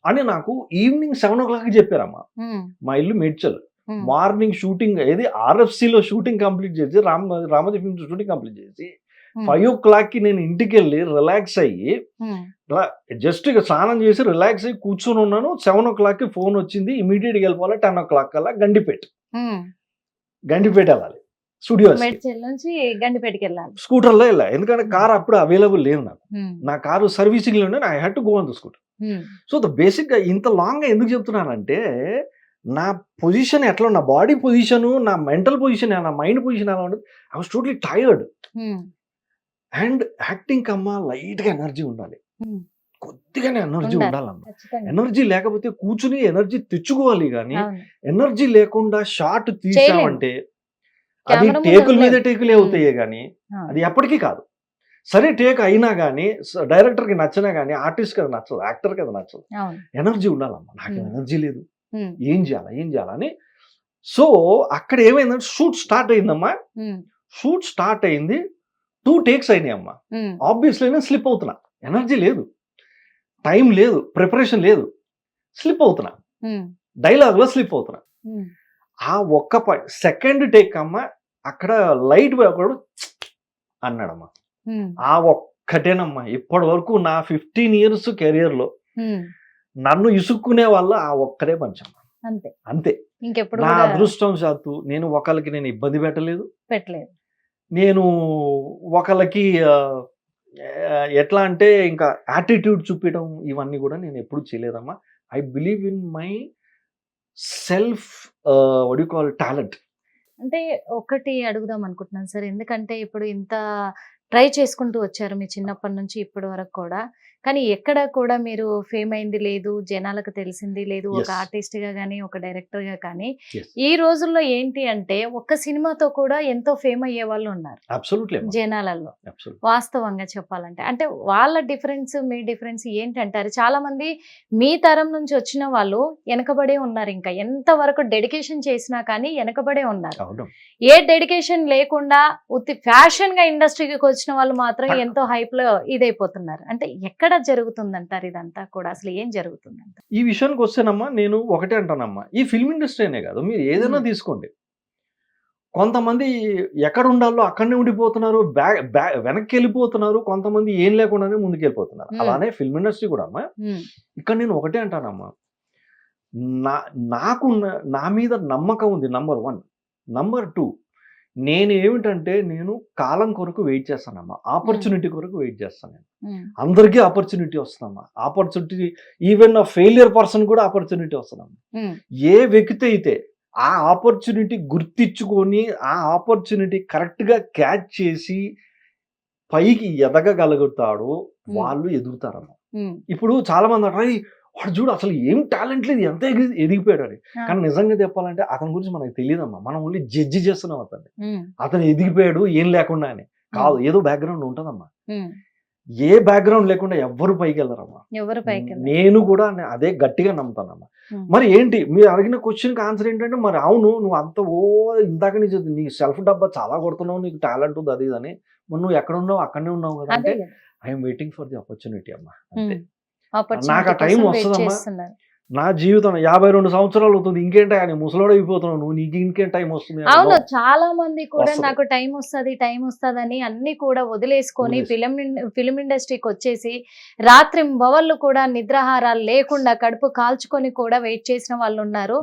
అని నాకు ఈవినింగ్ 7:00కి చెప్పారమ్మా. హ్మ్. మా ఇల్లు మేడ్చల్. హ్మ్. మార్నింగ్ షూటింగ్ ఏది ఆర్ఎఫ్‌సిలో షూటింగ్ కంప్లీట్ చేసి రామోజీ ఫిల్మ్స్ షూటింగ్ కంప్లీట్ చేసి హ్మ్. 5:00కి నేను ఇంటికెళ్ళి రిలాక్స్ అయ్యి హ్మ్. ఇలా జస్ట్ ఇక స్నానం చేసి రిలాక్స్ అయ్యి కూర్చొని ఉన్నాను. 7:00కి ఫోన్ వచ్చింది. ఇమ్మీడియేట్‌గా వెళ్ళిపోవాలి 10:00 కల్లా గండిపేట. హ్మ్. గండిపేట వెళ్ళాలి స్టూడియోస్‌కి. మేడ్చల్ నుంచి గండిపేటకెళ్ళాలి. స్కూటర్‌లో వెళ్ళా. ఎందుకంటే హ్మ్. కార్ అప్పుడు అవైలబుల్ లేదు నాకు. హ్మ్. నా కారు సర్వీసింగ్‌లో ఉండే I had to go on the scooter. Hmm. So, బేసిక్‌గా ఇంత లాంగ్‌గా ఎందుకు చెప్తున్నానంటే, నా పొజిషన్ ఎట్లా నా బాడీ పొజిషను, నా మెంటల్ పొజిషన్, నా మైండ్ పొజిషన్ ఎలా ఉండదు. I was totally tired. Hmm. And యాక్టింగ్‌కమ్మా లైట్‌గా ఎనర్జీ ఉండాలి. హ్మ్. కొద్దిగానే ఎనర్జీ ఉండాలి. ఉండాలమ్మ. ఖచ్చితంగా. ఎనర్జీ లేకపోతే కూర్చొని ఎనర్జీ తెచ్చుకోవాలి గానీ, అవును. ఎనర్జీ లేకుండా షాట్ చేయలేము. తీసామంటే, అది కెమెరా ముందు టేకుల మీద ఉండలేము. టేకులే హ్మ్. అవుతాయే గానీ, అవును. అది ఎప్పటికీ కాదు. సరే టేక్ అయినా గానీ, డైరెక్టర్‌కి నచ్చినా గానీ, ఆర్టిస్ట్‌కి అది నచ్చదు. యాక్టర్‌కి అది నచ్చదు. అవును. ఎనర్జీ ఉండాలమ్మ. నాకేం హ్మ్. ఎనర్జీ లేదు. హ్మ్. ఏం జేయాలా? ఏం జేయాలా? అని సో, అక్కడ ఏమైందంటే షూట్ స్టార్ట్ అయిందమ్మా. హ్మ్. షూట్ స్టార్ట్ అయింది. 2 టేక్స్ అయినాయమ్మా. హ్మ్. ఆబ్వియస్‌లీ నేను స్లిప్ అవుతున్నా. ఎనర్జీ లేదు. టైం లేదు. ప్రిపరేషన్ లేదు. స్లిప్ అవుతున్నా. హ్మ్. డైలాగ్‌లో స్లిప్ అవుతున్నా. హ్మ్. ఆ ఒక్క సెకండ్ టేక్ అమ్మ అక్కడ లైట్ బాయ్ ఒకడు అన్నాడమ్మా. హ్మ్. ఆ ఒక్కటేనమ్మా ఇప్పటి వరకు నా 15 ఇయర్స్ కెరియర్‌లో హ్మ్. నన్ను ఇసుక్కునే వాళ్ళ ఆ ఒక్కడే పంచమ్మా. అంతే. అంతే. ఇంకెప్పుడు నా కూడా అదృష్టవశాత్తు నేను ఒకళ్ళకి నేను ఇబ్బంది పెట్టలేదు. పెట్టలేదు. నేను ఒకళ్ళకి ఎట్లా అంటే ఇంకా యాటిట్యూడ్ చూపియడం ఇవన్నీ గూడా నేను ఎప్పుడు చేయలేదమ్మా. I believe in myself what you call talent. అంటే ఒకటి అడుగుదాం అనుకుంటున్నాను సార్. ఎందుకంటే ఇప్పుడు ఇంత ట్రై చేసుకుంటూ వచ్చారు మీ చిన్నప్పటి నుంచి ఇప్పటి వరకు కూడా. కానీ ఎక్కడ కూడా మీరు ఫేమ్ అయింది లేదు. జనాలకు తెలిసింది లేదు. ఒక యెస్. ఆర్టిస్ట్‌గా గాని, ఒక డైరెక్టర్‌గా కానీ. యెస్. ఈ రోజుల్లో ఏంటి అంటే ఒక్క సినిమాతో కూడా ఎంతో ఫేమ్ అయ్యేవాళ్ళు ఉన్నారు. అబ్సల్యూట్‌లీ అమ్మా. జనాలలో. అబ్సల్యూట్‌లీ. వాస్తవంగా చెప్పాలంటే. అంటే వాళ్ళ డిఫరెన్స్, మీ డిఫరెన్స్ ఏంటంటారు? చాలామంది మీ తరం నుంచి వచ్చిన వాళ్ళు వెనకబడే ఉన్నారింకా. ఎంత వరకు డెడికేషన్ చేసినా కానీ వెనకబడే ఉన్నారు. అవును. ఏ డెడికేషన్ లేకుండా ఉత్తి ఫ్యాషన్‌గా ఇండస్ట్రీకి వచ్చిన వాళ్ళు మాత్రం ఎంతో హైప్‌లో ఇదైపోతున్నారు. అంటే ఎక్కడ జరుగుతుందంటారు ఇదంతా కూడా? అసలు ఏం జరుగుతుందంటారు? ఈ విషయానికొస్తేనమ్మా నేను ఒకటే అంటానమ్మా. ఈ ఫిల్మ్ ఇండస్ట్రీ అనే కాదు. మీరు ఏదైనా హ్మ్. తీసుకోండి. కొంతమంది ఎక్కడుండాలో అక్కడనే ఉండిపోతున్నారు. వెనక్కెళ్ళిపోతున్నారు. కొంతమంది ఏం లేకుండానే ముందుకెళ్ళిపోతున్నారు. హ్మ్. అలానే ఫిల్మ్ ఇండస్ట్రీ కూడా అమ్మా. హ్మ్. ఇక్కడ నేను ఒకటే అంటానమ్మా. నా నాకు నా మీద నమ్మకం ఉంది నంబర్ 1. నంబర్ 2 నేనేమిటంటే నేను కాలం కొరకు వెయిట్ చేస్తానమ్మా. ఆపర్చునిటీ కొరకు వెయిట్ చేస్తాను నేను. అందరికీ ఆపర్చునిటీ వస్తుందమ్మా. ఆపర్చునిటీ ఈవెన్ ఫెయిలియర్ పర్సన్ కూడా ఆపర్చునిటీ వస్తుందమ్మా. ఏ వ్యక్తి అయితే ఆ ఆపర్చునిటీ గుర్తించుకొని ఆ ఆపర్చునిటీ కరెక్ట్‌గా క్యాచ్ చేసి పైకి ఎదగగలుగుతాడో వాళ్ళు ఎదుగుతారమ్మా. ఇప్పుడు చాలా మంది అంటారు, "అరేయ్! వాడు చూడు అసలు ఏం టాలెంట్ లేదు, ఎంత ఎదిగిపోయాడు" అని. కానీ నిజంగా చెప్పాలంటే అతని గురించి మనకు తెలియదమ్మా. మనం ఓన్లీ జడ్జి చేస్తున్నాం అతన్ని. అతను ఎదిగిపోయాడు ఏం లేకుండా అని. కాదు, ఏదో బ్యాక్‌గ్రౌండ్ ఉంటదమ్మా. ఏ బ్యాక్‌గ్రౌండ్ లేకుండా ఎవ్వరు పైకి వెళ్ళరమ్మా. నేను కూడా అదే గట్టిగా నమ్ముతానమ్మా. మరి ఏంటి మీరు అడిగిన క్వశ్చన్‌కి ఆన్సర్ ఏంటంటే, మరి అవును నువ్వు అంత ఇందాక నీ సెల్ఫ్ డబ్బా చాలా కొడుతున్నావు, నీకు టాలెంట్ ఉంది అది ఇది అని. మరి నువ్వు ఎక్కడ ఉన్నావు అక్కడనే ఉన్నావు కదా అంటే, I'm waiting for the opportunity అమ్మా. అంతే. నాకు ఆ టైం వస్తుందమ్మా. నా జీవితం 52 సంవత్సరాలు అవుతుంది. ఇంకేంటి ఆయన ముసలోడు అయిపోతున్నావు నువ్వు, నీకు ఇంకేం టైం వస్తుంది? అవును, చాలా మంది కూడా నాకు టైం వస్తదని అన్ని కూడా వదిలేసుకొని ఫిలిం ఇండస్ట్రీకి వచ్చేసి రాత్రింబవళ్ళు కూడా నిద్రాహారాలు లేకుండా కడుపు కాల్చుకొని కూడా వెయిట్ చేసిన వాళ్ళు ఉన్నారు.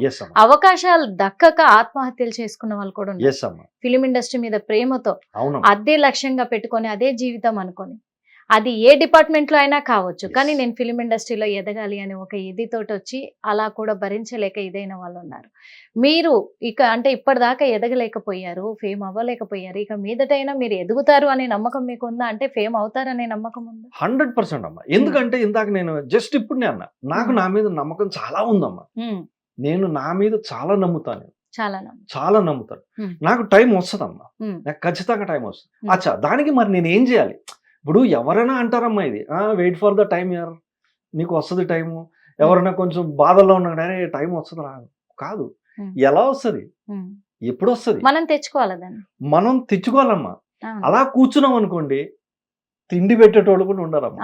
అవకాశాలు దక్కక ఆత్మహత్యలు చేసుకున్న వాళ్ళు కూడా ఉన్నారు. ఫిలిం ఇండస్ట్రీ మీద ప్రేమతో అదే లక్ష్యంగా పెట్టుకొని అదే జీవితం అనుకొని, అది ఏ డిపార్ట్మెంట్ లో అయినా కావచ్చు, కానీ నేను ఫిలిం ఇండస్ట్రీలో ఎదగాలి అని ఒక ఇదితోటి వచ్చి అలా కూడా భరించలేక ఇదైన వాళ్ళు ఉన్నారు. మీరు ఇక అంటే ఇప్పటిదాకా ఎదగలేకపోయారు, ఫేమ్ అవ్వలేకపోయారు, ఇక మీదటైనా మీరు ఎదుగుతారు అనే నమ్మకం మీకు ఉందా? అంటే ఫేమ్ అవుతారనే నమ్మకం ఉందా? 100% అమ్మా. ఎందుకంటే ఇందాక నేను జస్ట్ ఇప్పుడు అన్నా, నాకు నా మీద నమ్మకం చాలా ఉందమ్మా. నేను నా మీద చాలా నమ్ముతాను, చాలా నమ్ముతాను. నాకు టైం వస్తుందమ్మా, నాకు ఖచ్చితంగా టైం వస్తుంది. అచ్చా, దానికి మరి నేను ఏం చేయాలి? ఇప్పుడు ఎవరైనా అంటారమ్మా ఇది, వెయిట్ ఫర్ ద టైం యార్, నీకు వస్తుంది టైము. ఎవరైనా కొంచెం బాధల్లో ఉన్నాడు, అరే టైం వస్తుంది రాదు. కాదు, ఎలా వస్తుంది, ఎప్పుడు వస్తుంది, మనం తెచ్చుకోవాలమ్మా. అలా కూర్చున్నాం అనుకోండి, తిండి పెట్టేటోళ్ళు కూడా ఉండరమ్మా.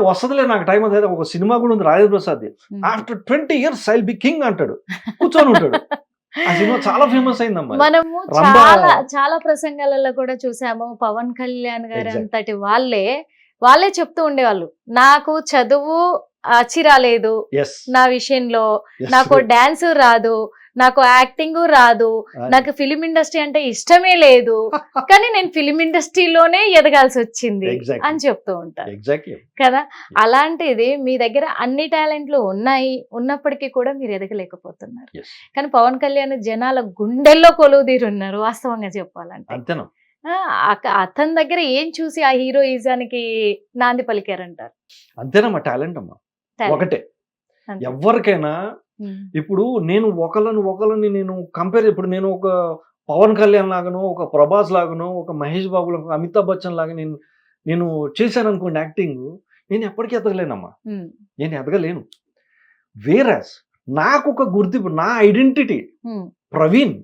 వస్తుందిలే నాకు టైం. అదే ఒక సినిమా కూడా ఉంది Rajendra Prasad, after 20 years I will be king అంటాడు, కూర్చొని ఉంటాడు. ఆ సినిమా చాలా ఫేమస్ అయిందమ్మా. మనము చాలా ప్రసంగాలలో కూడా చూసాము. పవన్ కళ్యాణ్ గారు అంతటి వాళ్ళే చెప్తూ ఉండేవాళ్ళు, నాకు చదువు అచ్చి రాలేదు, నా విషయంలో నాకు డాన్స్ రాదు, నాకు యాక్టింగ్ రాదు, నాకు ఫిలిం ఇండస్ట్రీ అంటే ఇష్టమే లేదు, కానీ నేను ఫిలిం ఇండస్ట్రీలోనే ఎదగాల్సి వచ్చింది అని చెప్తూ ఉంటారు కదా. అలాంటిది మీ దగ్గర అన్ని టాలెంట్లు ఉన్నప్పటికీ కూడా మీరు ఎదగలేకపోతున్నారు. కానీ పవన్ కళ్యాణ్ జనాల గుండెల్లో కొలువుదీరున్నారు వాస్తవంగా చెప్పాలంటే. అతని దగ్గర ఏం చూసి ఆ హీరోయిజానికి నాంది పలికారంటారు? అంతేనమ్మా, టాలెంట్ అమ్మా ఒకటే. ఎవరికైనా ఇప్పుడు నేను ఒకళ్ళని నేను కంపేర్, ఇప్పుడు నేను ఒక పవన్ కళ్యాణ్ లాగానో, ఒక ప్రభాస్ లాగానో, ఒక మహేష్ బాబు లాగా, అమితాబ్ బచ్చన్ లాగా నేను చేశాను అనుకోండి యాక్టింగ్, నేను ఎప్పటికీ ఎదగలేనమ్మా. నేను ఎదగలేను. వేరస్ నాకు ఒక గుర్తింపు, నా ఐడెంటిటీ ప్రవీణ్.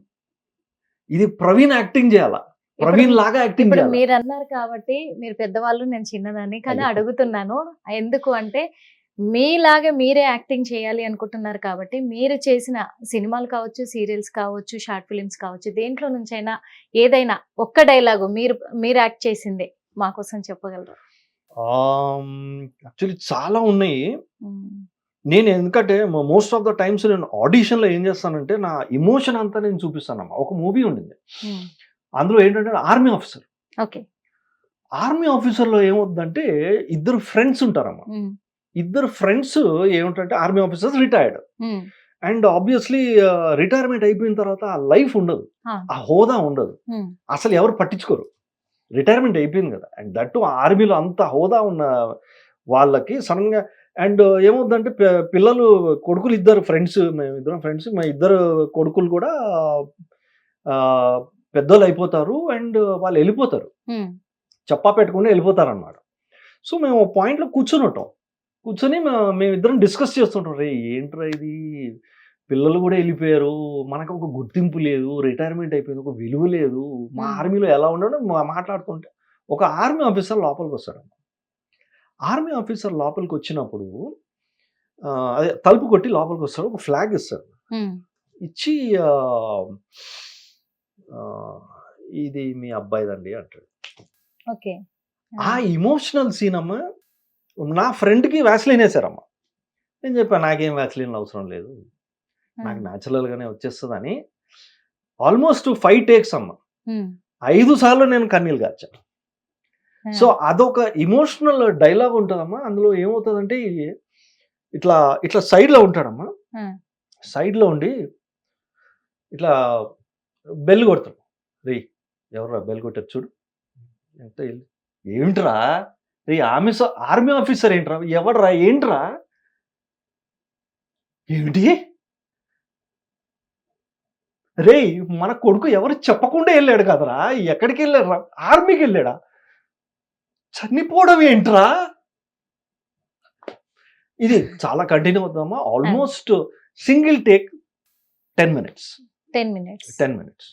ఇది ప్రవీణ్ యాక్టింగ్ చేయాలా, ప్రవీణ్ లాగా యాక్టింగ్ చేయాలి. మీరు అన్నారు కాబట్టి, మీరు పెద్దవాళ్ళు, నేను చిన్నదాన్ని, కానీ అడుగుతున్నాను ఎందుకు అంటే, మీలాగే మీరే యాక్టింగ్ చేయాలి అనుకుంటున్నారు కాబట్టి, మీరు చేసిన సినిమాలు కావచ్చు, సీరియల్స్ కావచ్చు, షార్ట్ ఫిలిమ్స్ కావచ్చు, దేంట్లో నుంచైనా ఏదైనా ఒక్క డైలాగు మీరు యాక్ట్ చేసిందే మా కోసం చెప్పగలరు? యాక్చువల్లీ చాలా ఉన్నాయి. నేను ఎందుకంటే మోస్ట్ ఆఫ్ ద టైమ్స్ నేను ఆడిషన్లో ఏం చేస్తానంటే, నా ఇమోషన్ అంతా నేను చూపిస్తానమ్మా. ఒక మూవీ ఉండింది, అందులో ఏంటంటే ఆర్మీ ఆఫీసర్. ఆర్మీ ఆఫీసర్లో ఏమవుతుందంటే, ఇద్దరు ఫ్రెండ్స్ ఉంటారమ్మా. ఇద్దరు ఫ్రెండ్స్ ఏమిటంటే army officers retired, and obviously retirement అయిపోయిన తర్వాత ఆ లైఫ్ ఉండదు, ఆ హోదా ఉండదు, అసలు ఎవరు పట్టించుకోరు. రిటైర్మెంట్ అయిపోయింది కదా, అండ్ దట్టు ఆర్మీలో అంత హోదా ఉన్న వాళ్ళకి సడన్ గా అండ్ ఏమవుతుందంటే, పిల్లలు కొడుకులు ఇద్దరు ఫ్రెండ్స్, మేమిద్దరం ఫ్రెండ్స్, మా ఇద్దరు కొడుకులు కూడా పెద్దోళ్ళు అయిపోతారు, అండ్ వాళ్ళు వెళ్ళిపోతారు, చెప్పా పెట్టకుండా వెళ్ళిపోతారు అన్నమాట. సో మేము ఒక పాయింట్లో కూర్చొని మేమిద్దరం డిస్కస్ చేస్తుంటాం, రే ఏంట్రా ఇది, పిల్లలు కూడా వెళ్ళిపోయారు, మనకు ఒక గుర్తింపు లేదు, రిటైర్మెంట్ అయిపోయింది, ఒక విలువ లేదు, మా ఆర్మీలో ఎలా ఉండడం మాట్లాడుతుంటే ఒక ఆర్మీ ఆఫీసర్ లోపలికి వస్తాడు. ఆర్మీ ఆఫీసర్ లోపలికి వచ్చినప్పుడు అదే తలుపు కొట్టి లోపలికి వస్తాడు, ఒక ఫ్లాగ్ ఇస్తాడు, ఇచ్చి ఇది మీ అబ్బాయిదండి అంటాడు. ఆ ఇమోషనల్ సీన్ అమ్మ, నా ఫ్రెండ్కి వ్యాస్లైన్ వేశారమ్మా. నేను చెప్పాను నాకేం వ్యాక్సిన్ అవసరం లేదు, నాకు న్యాచురల్గానే వచ్చేస్తుందని. ఆల్మోస్ట్ 5 టేక్స్ అమ్మ, 5 సార్లు నేను కన్నీళ్ళు కార్చాను. సో అదొక ఇమోషనల్ డైలాగ్ ఉంటుందమ్మా. అందులో ఏమవుతుందంటే ఇట్లా ఇట్లా సైడ్లో ఉంటాడమ్మా, సైడ్లో ఉండి ఇట్లా బెల్ కొడతాడు. రే ఎవరా బెల్ కొట్టారు చూడు, ఎంత ఏమిట్రా రే ఆర్మీ ఆఫీసర్ ఏంట్రా, ఎవడరా ఏంట్రా, ఏమిటి రే మన కొడుకు ఎవరు చెప్పకుండా వెళ్ళాడు కదరా, ఎక్కడికి వెళ్ళారా, ఆర్మీకి వెళ్ళాడా, చనిపోవడం ఏంట్రా. ఇది చాలా కంటిన్యూ అవుతామా. Almost single take 10 minutes. 10 minutes.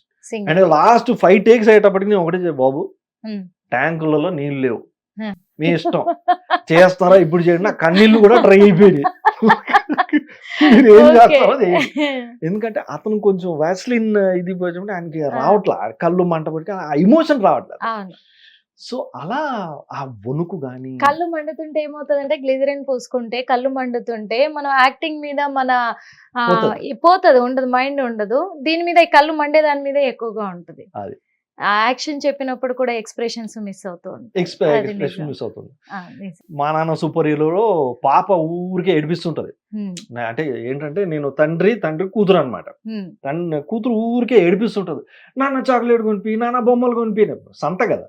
And last 5 takes అయ్యేటప్పటికి నేను ఒకటే బాబు, ట్యాంకులలో నీళ్ళు లేవు, మీ ఇష్టం చేస్తారా ఇప్పుడు చేయండి, నా కన్నీళ్ళు కూడా డ్రై అయిపోయింది, మీరు ఏం చేస్తారో చేయండి. ఎందుకంటే అతను కొంచెం వ్యాస్లిన్ ఇది పోయింటే ఆయనకి రావట్లా, కళ్ళు మంట పడితే ఆ ఎమోషన్ రావట్లేదు. సో అలా ఆ వణుకు గాని, కళ్ళు మండుతుంటే ఏమవుతుందంటే గ్లిజరిన్ పూసుకుంటే కళ్ళు మండుతుంటే మనం యాక్టింగ్ మీద మన పోతుంది, ఉండదు, మైండ్ ఉండదు, దీని మీద ఈ కళ్ళు మండే దాని మీద ఎక్కువగా ఉంటుంది. అది ఆ యాక్షన్ చెప్పినప్పుడు కూడా ఎక్స్ప్రెషన్స్ మిస్ అవుతూ ఉంటాయి. ఎక్స్ప్రెషన్ మిస్ అవుతుంది. మా నాన్న సూపర్ హీరోలో పాప ఊరికే ఏడిపిస్తుంటది. అంటే ఏంటంటే నేను తండ్రి కూతురు అనమాట. కూతురు ఊరికే ఏడిపిస్తుంటది, నాన్న చాక్లెట్ కొనిపి, నాన్న బొమ్మలు కొనిపి, సంత కదా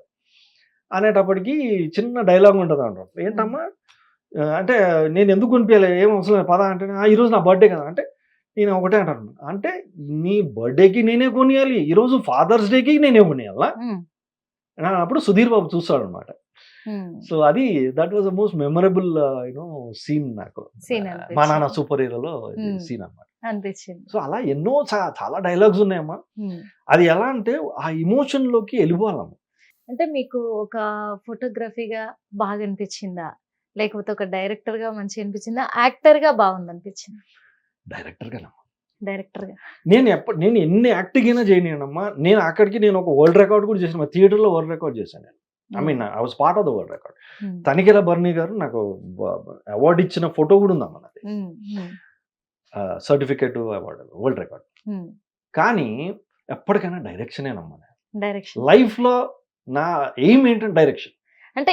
అనేటప్పటికి చిన్న డైలాగ్ ఉంటుంది అంటారు. ఏంటమ్మా అంటే నేను ఎందుకు కొనిపించాలి, ఏం అవసరం లేదు పదా అంటే, ఈరోజు నా బర్త్డే కదా అంటే నేను ఒకటే అంటాను, అంటే నీ బర్త్డేకి నేనే కొనియాలి, ఈరోజు ఫాదర్స్ డేకి నేనే కొనియాలా అప్పుడు సుధీర్ బాబు చూస్తాడు అనమాట. సో అది that was the most memorable scene నాకు మా నాన్న సూపర్ హీరోలో సీన్ అనమాట అనిపించింది. సో అలా ఎన్నో చాలా డైలాగ్స్ ఉన్నాయమ్మా. అది ఎలా అంటే ఆ ఇమోషన్ లోకి వెళ్ళిపోవాలమ్మా. అంటే మీకు ఒక ఫోటోగ్రఫీగా బాగా అనిపించిందా, లేకపోతే ఒక డైరెక్టర్ గా మంచి అనిపించిందా, యాక్టర్ గా బాగుంది అనిపించింది? డైరెక్టర్ గా నేను ఎన్ని యాక్టింగ్ అయినా చేయనమ్మా. నేను అక్కడికి నేను ఒక వరల్డ్ రికార్డ్ కూడా చేసాను, థియేటర్ లో వరల్డ్ రికార్డ్ చేశాను నేను. I mean I was part of the world record. తనిఖీల బర్నీ గారు నాకు అవార్డు ఇచ్చిన ఫోటో కూడా ఉందమ్మా నాది, సర్టిఫికేట్ అవార్డు వరల్డ్ రికార్డ్. కానీ ఎప్పటికైనా డైరెక్షనేనమ్మా. లైఫ్ లో నా ఎయిమ్ ఏంటంటే డైరెక్షన్. అంటే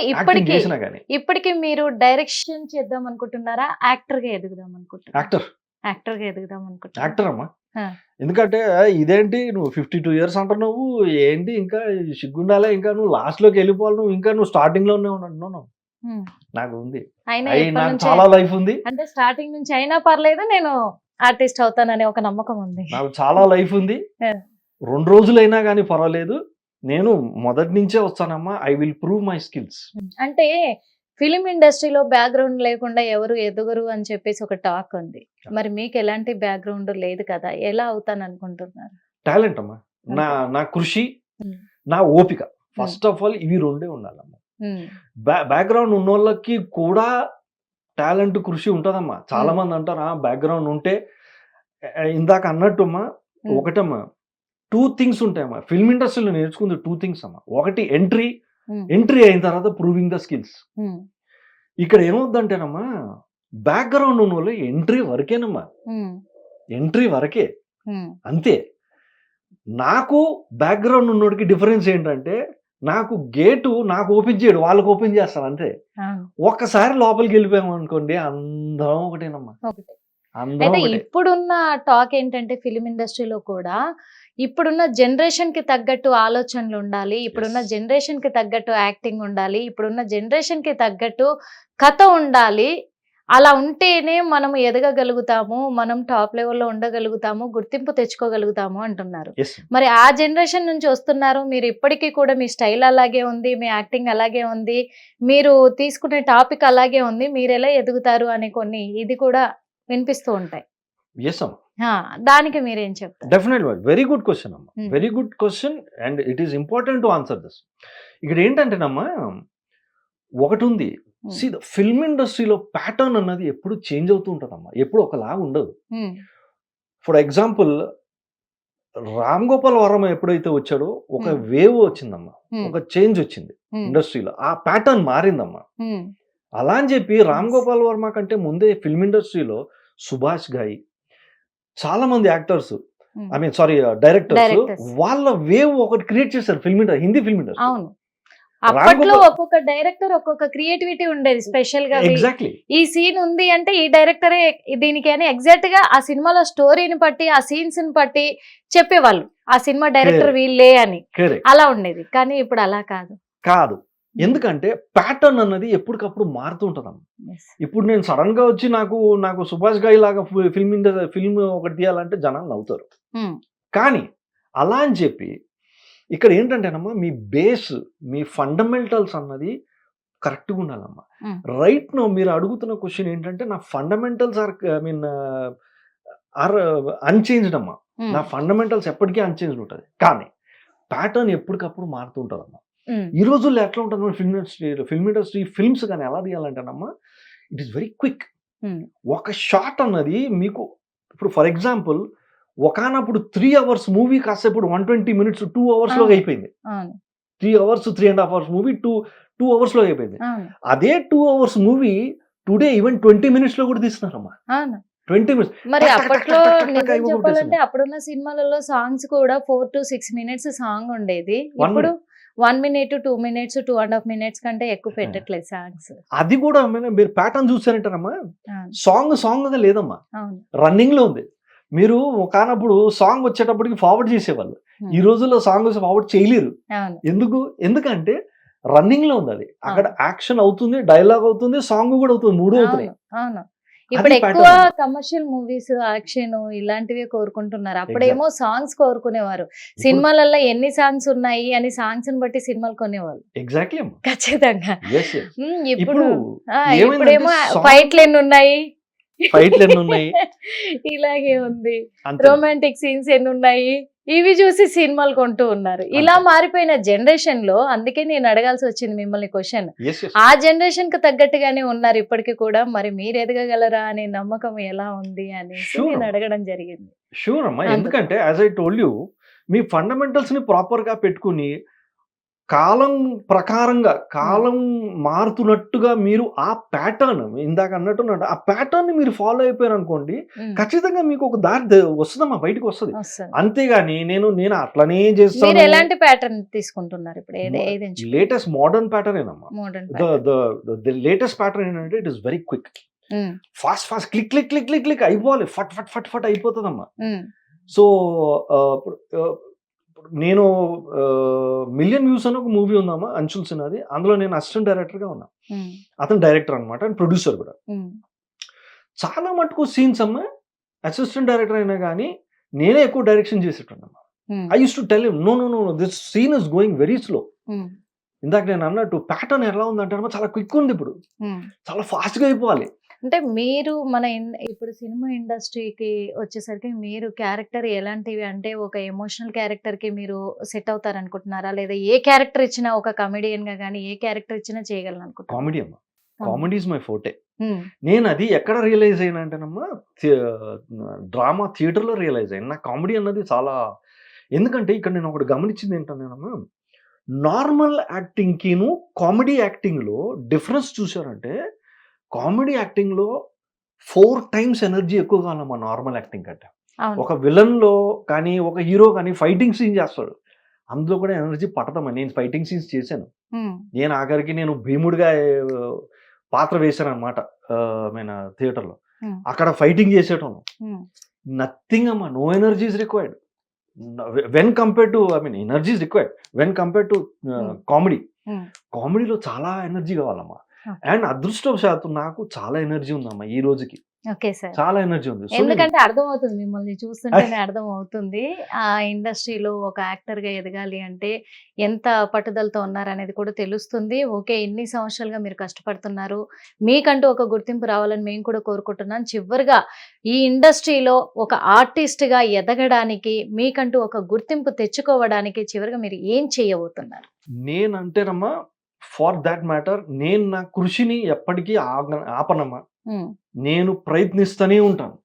ఇప్పటికి మీరు డైరెక్షన్ చేద్దాం అనుకుంటున్నారా, యాక్టర్ గా ఎదుగుదాం అనుకుంటున్నారా? యాక్టర్ అమ్మా. ఎందుకంటే ఇదేంటి నువ్వు 52 years అంటున్నావు, ఏంటి ఇంకా సిగ్గుండాలే, ఇంకా నువ్వు లాస్ట్ లోకి వెళ్ళిపోవాలి, నువ్వు ఇంకా నువ్వు స్టార్టింగ్ లోనే ఉన్నావు. నాకు ఉంది, నాకు చాలా లైఫ్ ఉంది. అంటే స్టార్టింగ్ నుంచి అయినా పర్లేదు, నేను ఆర్టిస్ట్ అవుతాననే ఒక నమ్మకం ఉంది. నాకు చాలా లైఫ్ ఉంది, 2 రోజులైనా కానీ పర్వాలేదు, నేను మొదటి నుంచే వస్తానమ్మా. I will prove my skills. అంటే ఫిలిం ఇండస్ట్రీలో బ్యాక్గ్రౌండ్ లేకుండా ఎవరు ఎదుగురు అని చెప్పేసి ఒక టాక్ ఉంది. మరి మీకు ఎలాంటి బ్యాక్గ్రౌండ్ లేదు కదా, ఎలా అవుతాను అనుకుంటున్నారు? టాలెంట్ అమ్మా, నా కృషి, నా ఓపిక, ఫస్ట్ ఆఫ్ ఆల్ ఇవి 2 ఉండాలమ్మా. బ్యాక్గ్రౌండ్ ఉన్న వాళ్ళకి కూడా టాలెంట్, కృషి ఉంటుందమ్మా. చాలా మంది అంటారు బ్యాక్గ్రౌండ్ ఉంటే, ఇందాక అన్నట్టమ్మా ఒకటమ్మా 2 things ఉంటాయమ్మా. ఫిల్మ్ ఇండస్ట్రీలో నేర్చుకుంది 2 things అమ్మా. ఒకటి ఎంట్రీ అయిన తర్వాత ప్రూవింగ్ ద స్కిల్స్. ఇక్కడ ఏమవుద్దంటేనమ్మా, బ్యాక్గ్రౌండ్ ఉన్న వాళ్ళు ఎంట్రీ వరకేనమ్మా, ఎంట్రీ వరకే అంతే. నాకు బ్యాక్గ్రౌండ్ ఉన్నోడికి డిఫరెన్స్ ఏంటంటే, నాకు గేటు నాకు ఓపెన్ చేయడు, వాళ్ళకి ఓపెన్ చేస్తాను అంతే. ఒక్కసారి లోపలికి వెళ్ళిపోయాము అనుకోండి, అందరం ఒకటేనమ్మా. అయితే ఇప్పుడున్న టాక్ ఏంటంటే ఫిలిం ఇండస్ట్రీలో కూడా ఇప్పుడున్న జనరేషన్ కి తగ్గట్టు ఆలోచనలు ఉండాలి, ఇప్పుడున్న జనరేషన్ కి తగ్గట్టు యాక్టింగ్ ఉండాలి, ఇప్పుడున్న జనరేషన్ కి తగ్గట్టు కథ ఉండాలి, అలా ఉంటేనే మనం ఎదగగలుగుతాము, మనం టాప్ లెవెల్లో ఉండగలుగుతాము, గుర్తింపు తెచ్చుకోగలుగుతాము అంటున్నారు. మరి ఆ జనరేషన్ నుంచి వస్తున్నారు మీరు, ఇప్పటికీ కూడా మీ స్టైల్ అలాగే ఉంది, మీ యాక్టింగ్ అలాగే ఉంది, మీరు తీసుకునే టాపిక్ అలాగే ఉంది, మీరు ఎలా ఎదుగుతారు అనే కొన్ని ఇది కూడా వినిపిస్తూ ఉంటాయి. దానికి మీరేం చెప్తారు? డెఫినెట్లీ వెరీ గుడ్ క్వశ్చన్ అమ్మా, very good question, and it is important to answer this. ఇక్కడ ఏంటంటేనమ్మా ఒకటి ఉంది, ఫిల్మ్ ఇండస్ట్రీలో ప్యాటర్న్ అన్నది ఎప్పుడు చేంజ్ అవుతూ ఉంటుందమ్మా, ఎప్పుడు ఒకలాగా ఉండదు. ఫర్ ఎగ్జాంపుల్ రామ్ గోపాల్ వర్మ ఎప్పుడైతే వచ్చాడో ఒక వేవ్ వచ్చిందమ్మా, ఒక చేంజ్ వచ్చింది ఇండస్ట్రీలో, ఆ ప్యాటర్న్ మారిందమ్మా. అలా అని చెప్పి రామ్ గోపాల్ వర్మ కంటే ముందే ఫిల్మ్ ఇండస్ట్రీలో సుభాష్ ఘాయి, చాలా మంది actors, um. I mean sorry directors, Directors. వాళ్ళ వేవ్ ఒకటి క్రియేట్ చేశారు హిందీ ఫిల్మ్ ఇండస్ట్రీ. అవును, అప్పట్లో ఒక్కొక్క డైరెక్టర్ ఒక్కొక్క క్రియేటివిటీ ఉండేది స్పెషల్ గా. ఎగ్జాక్ట్లీ. ఈ సీన్ ఉంది అంటే ఈ డైరెక్టరే దీనికి అని ఎగ్జాక్ట్ గా ఆ సినిమాలో స్టోరీని బట్టి ఆ సీన్స్ ని బట్టి చెప్పేవాళ్ళు ఆ సినిమా డైరెక్టర్ వీళ్ళే అని. కరెక్ట్. అలా ఉండేది. కానీ ఇప్పుడు అలా కాదు. కాదు, ఎందుకంటే ప్యాటర్న్ అన్నది ఎప్పటికప్పుడు మారుతూ ఉంటుందమ్మా. Yes. ఇప్పుడు నేను సడన్ గా వచ్చి నాకు సుభాష్ ఘాయి లాగా ఫిల్మ్ ఒకటి తీయాలంటే జనాలు నవ్వుతారు. ఉమ్. కానీ అలా అని చెప్పి ఇక్కడ ఏంటంటేనమ్మా, మీ బేస్, మీ ఫండమెంటల్స్ అన్నది కరెక్ట్గా ఉండాలమ్మా. ఉమ్. రైట్ నో మీరు అడుగుతున్న క్వశ్చన్ ఏంటంటే నా ఫండమెంటల్స్ ఆర్ అన్చేంజ్డ్ అమ్మా. ఉమ్. నా ఫండమెంటల్స్ ఎప్పటికీ అన్చేంజ్డ్ ఉంటుంది, కానీ ప్యాటర్న్ ఎప్పటికప్పుడు మారుతూ ఉంటుందమ్మా. ఉమ్. ఈ రోజుల్లో ఎట్లా ఉంటుంది ఫిల్మ్ ఇండస్ట్రీ ఫిల్మ్స్ కానీ ఎలా తీయాలంటేనమ్మా, ఇట్ ఈస్ వెరీ క్విక్. ఉమ్. ఒక షాట్ అన్నది మీకు ఇప్పుడు ఫర్ ఎగ్జాంపుల్ ఒకనప్పుడు 3 hours మూవీ కాస్త ఇప్పుడు 120 minutes 2 hours లో అయిపోయింది. అవును. 3 hours 3.5 hours మూవీ 2 hours లో అయిపోయింది. అవును. అదే 2 hours movie today even 20 minutes లో కూడా తీస్తున్నారమ్మా. అవును. 20 minutes. మరి టక్ టక్ అప్పట్లో టక్ టక్ టక్ నిజం అయిపోగొట్టేసింది. చెప్పాలంటే అప్పుడున్న సినిమాలలో సాంగ్స్ కూడా 4 to 6 minutes సాంగ్ ఉండేది. 1 ఇప్పుడు 1 minute 2 minutes 2.5 minutes కంటే ఎక్కువ పెట్టట్లేదు సాంగ్స్. అది కూడా మీరు ప్యాటర్న్ చూసారంటారమ్మా, సాంగ్ గా లేదమ్మా, అవును. రన్నింగ్ లో ఉంది. మీరు ఒకనప్పుడు సాంగ్ వచ్చేటప్పటికి ఫార్వర్డ్ చేసేవాళ్ళు, ఈ రోజుల్లో సాంగ్ ఫార్వర్డ్ చేయలేరు. అవును. ఎందుకంటే రన్నింగ్ లో ఉంది. అది అక్కడ యాక్షన్ అవుతుంది, డైలాగ్ అవుతుంది, సాంగ్ కూడా అవుతుంది, మూడు అవుతున్నాయి. అవును. ఇప్పుడు అది ఎక్కువ pattern. కమర్షియల్ మూవీస్ యాక్షన్ ఇలాంటివే కోరుకుంటున్నారు. అప్పుడేమో సాంగ్స్ కోరుకునేవారు. సినిమాలలో ఎన్ని సాంగ్స్ ఉన్నాయి అని సాంగ్స్ ని బట్టి సినిమాలు కొనేవాళ్ళు. ఎగ్జాక్ట్లీ అమ్మా. ఖచ్చితంగా. Yes, yes. ఇప్పుడు ఇప్పుడు ఇప్పుడేమో ఏమైందంటే ఫైట్లు ఎన్ని ఉన్నాయి, ఫైట్లు ఎన్ని ఉన్నాయి, ఇలాగే ఉంది. అంతే. రొమాంటిక్ సీన్స్ ఎన్ని ఉన్నాయి, ఇవి చూసి సినిమాలు కొంటూ ఉన్నారు. ఇలా మారిపోయిన జనరేషన్ లో అందుకే నేను అడగాల్సి వచ్చింది మిమ్మల్ని క్వశ్చన్. Yes, yes. ఆ జనరేషన్ కి తగ్గట్టుగానే ఉన్నారు ఇప్పటికీ కూడా. మరి మీరు ఎదగగలరా అనే నమ్మకం ఎలా ఉంది అనేసి Sure. నేను అడగడం జరిగింది. షూర్ అమ్మా. అందుకు. ఎందుకంటే as I told you, me fundamentals ని ప్రాపర్ గా పెట్టుకుని కాలం ప్రకారంగా కాలం మారుతున్నట్టుగా మీరు ఆ ప్యాటర్న్ ఇందాక అన్నట్టు ఆ ప్యాటర్న్ ని మీరు ఫాలో అయిపోయారు అనుకోండి, ఉమ్. ఖచ్చితంగా మీకు ఒక దారి వస్తుందమ్మా, బయటకు వస్తుంది. వస్తుంది. అంతేగాని నేను అట్లనే మీరు చేస్తాను. ఎలాంటి ప్యాటర్న్ తీసుకుంటున్నారు ఇప్పుడు? ఏది లేటెస్ట్ మోడర్న్ ప్యాటర్న్ ఏనమ్మా. మోడర్న్ ద లేటెస్ట్ ప్యాటర్న్ ఏంటంటే it is very quick, fast click click click click click అయిపోవాలి, ఫట్ ఫట్ ఫట్ ఫట్ అయిపోతుందమ్మా. సో నేను మిలియన్ వ్యూస్ అని ఒక మూవీ ఉందమ్మా, అంశుల్ సిన్హాది. అందులో నేను అసిస్టెంట్ డైరెక్టర్ గా ఉన్నా, అతను డైరెక్టర్ అనమాట అండ్ ప్రొడ్యూసర్ కూడా. చాలా మటుకు సీన్స్ అమ్మా అసిస్టెంట్ డైరెక్టర్ అయినా కానీ నేనే ఎక్కువ డైరెక్షన్ చేసేటన్నమ్మా. I use to tell him no no no this scene is going very slow. ఇందాక నేను అన్నట్టు ప్యాటర్న్ ఎలా ఉందంటే అమ్మా చాలా క్విక్ ఉంది, ఇప్పుడు చాలా ఫాస్ట్ గా అయిపోవాలి. అంటే మీరు ఇప్పుడు సినిమా ఇండస్ట్రీకి వచ్చేసరికి మీరు క్యారెక్టర్ ఎలాంటివి అంటే ఒక ఎమోషనల్ క్యారెక్టర్ కి మీరు సెట్ అవుతారు అనుకుంటున్నారా, లేదా ఏ క్యారెక్టర్ ఇచ్చినా ఒక కమెడియన్ గా కానీ ఏ క్యారెక్టర్ ఇచ్చినా చేయగలను అనుకుంటున్నారా? కామెడీ అమ్మా, కామెడీ ఇస్ మై ఫోర్టే. నేను అది ఎక్కడ రియలైజ్ అయినా అంటేనమ్మా, డ్రామా థియేటర్లో రియలైజ్ అయ్యాను. నాకు కామెడీ అన్నది చాలా, ఎందుకంటే ఇక్కడ నేను ఒకటి గమనించింది ఏంటనేనమ్మా, నార్మల్ యాక్టింగ్కిను కామెడీ యాక్టింగ్లో డిఫరెన్స్ చూసారంటే కామెడీ యాక్టింగ్లో 4 times ఎనర్జీ ఎక్కువ కావాలమ్మా నార్మల్ యాక్టింగ్ కంటే. ఒక విలన్లో కానీ ఒక హీరో కానీ ఫైటింగ్ సీన్ చేస్తాడు, అందులో కూడా ఎనర్జీ పట్టదమ్మా. నేను ఫైటింగ్ సీన్స్ చేశాను, నేను ఆఖరికి నేను భీముడిగా పాత్ర వేశాను అనమాట థియేటర్లో. అక్కడ ఫైటింగ్ చేసేటం నథింగ్ అమ్మా, no energy is required when compare to energy is required when compare to comedy. కామెడీలో చాలా ఎనర్జీ కావాలమ్మా. అండ్ అదృష్టవశాత్తు నాకు చాలా ఎనర్జీ ఉందమ్మా ఈ రోజుకి, ఓకే సార్. చాలా ఎనర్జీ ఉంది. ఎందుకంటే అర్థం అవుతుంది, మిమ్మల్ని చూస్తుంటేనే అర్థం అవుతుంది ఆ ఇండస్ట్రీలో ఒక యాక్టర్ గా ఎదగాలి అంటే ఎంత పట్టుదలతో ఉన్నారనేది కూడా తెలుస్తుంది. ఓకే, ఎన్ని సంవత్సరాలుగా మీరు కష్టపడుతున్నారు, మీకంటూ ఒక గుర్తింపు రావాలని మేము కూడా కోరుకుంటున్నాం. చివరిగా ఈ ఇండస్ట్రీలో ఒక ఆర్టిస్ట్ గా ఎదగడానికి, మీకంటూ ఒక గుర్తింపు తెచ్చుకోవడానికి చివరిగా మీరు ఏం చేయబోతున్నారు? నేనంటేనమ్మా, ఫార్ దాట్ మ్యాటర్ నేను నా కృషిని ఎప్పటికీ ఆపనమ్మా. నేను ప్రయత్నిస్తూనే ఉంటాను,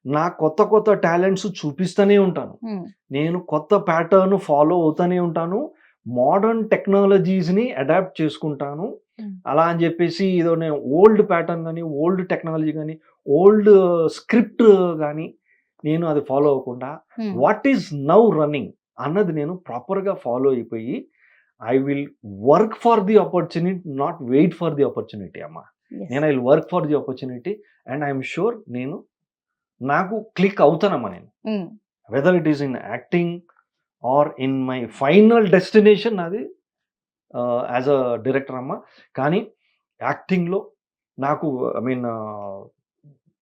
నా కొత్త కొత్త టాలెంట్స్ చూపిస్తూనే ఉంటాను, నేను కొత్త ప్యాటర్న్ ఫాలో అవుతూనే ఉంటాను, మోడర్న్ టెక్నాలజీస్ని అడాప్ట్ చేసుకుంటాను. అలా అని చెప్పేసి ఏదో నేను ఓల్డ్ ప్యాటర్న్ కానీ, ఓల్డ్ టెక్నాలజీ కానీ, ఓల్డ్ స్క్రిప్ట్ కానీ నేను అది ఫాలో అవ్వకుండా వాట్ ఈస్ నౌ రన్నింగ్ అన్నది నేను ప్రాపర్గా ఫాలో అయిపోయి I will work for the opportunity, not wait for the opportunity అమ్మా. నేను I will work for the opportunity and I'm sure నాకు క్లిక్ అవుతానమ్మా నేను. Whether it is in acting or in my final destination అది as a director అమ్మ. కానీ యాక్టింగ్లో నాకు ఐ మీన్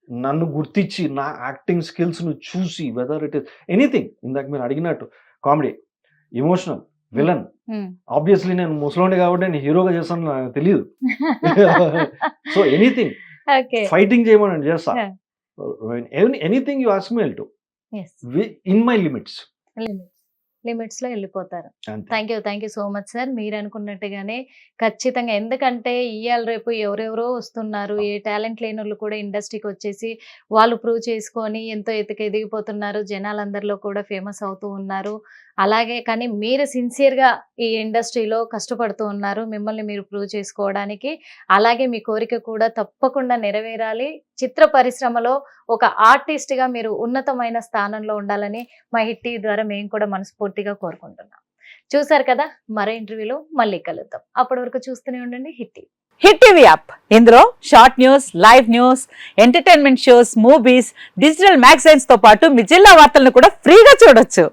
నన్ను గుర్తించి నా యాక్టింగ్ స్కిల్స్ను చూసి వెదర్ ఇట్ ఈస్ ఎనీథింగ్, ఇందాక మీరు అడిగినట్టు కామెడీ, ఎమోషనల్, విలన్, ఆబ్వియస్లీ నేను ముసలోండి కాబట్టి నేను హీరోగా చేస్తాను నాకు తెలియదు. సో ఎనీథింగ్, ఫైటింగ్ చేయమని చేస్తా, anything you ask me will do in my limits లో వెళ్ళిపోతారు. Thank you so much sir. మీరు అనుకున్నట్టుగానే ఖచ్చితంగా, ఎందుకంటే ఇవాళ రేపు ఎవరెవరో వస్తున్నారు, ఏ టాలెంట్ లేని వాళ్ళు కూడా ఇండస్ట్రీకి వచ్చేసి వాళ్ళు ప్రూవ్ చేసుకొని ఎంతో ఎదిగిపోతున్నారు, జనాలందరిలో కూడా ఫేమస్ అవుతూ ఉన్నారు. అలాగే కానీ మీరు సిన్సియర్గా ఈ ఇండస్ట్రీలో కష్టపడుతూ ఉన్నారు, మిమ్మల్ని మీరు ప్రూవ్ చేసుకోవడానికి. అలాగే మీ కోరిక కూడా తప్పకుండా నెరవేరాలి. చిత్ర పరిశ్రమలో ఒక ఆర్టిస్ట్గా మీరు ఉన్నతమైన స్థానంలో ఉండాలని మా హిట్ టీవీ ద్వారా మేము కూడా మనస్ఫూర్తిగా కోరుకుంటున్నాం. చూసారు కదా, మరో ఇంటర్వ్యూలో మళ్ళీ కలుద్దాం. అప్పటి వరకు చూస్తూనే ఉండండి hit TV. Hit TV app, ఇందులో short news, live news, entertainment shows, movies, digital magazines తో పాటు మీ జిల్లా వార్తలను కూడా ఫ్రీగా చూడొచ్చు.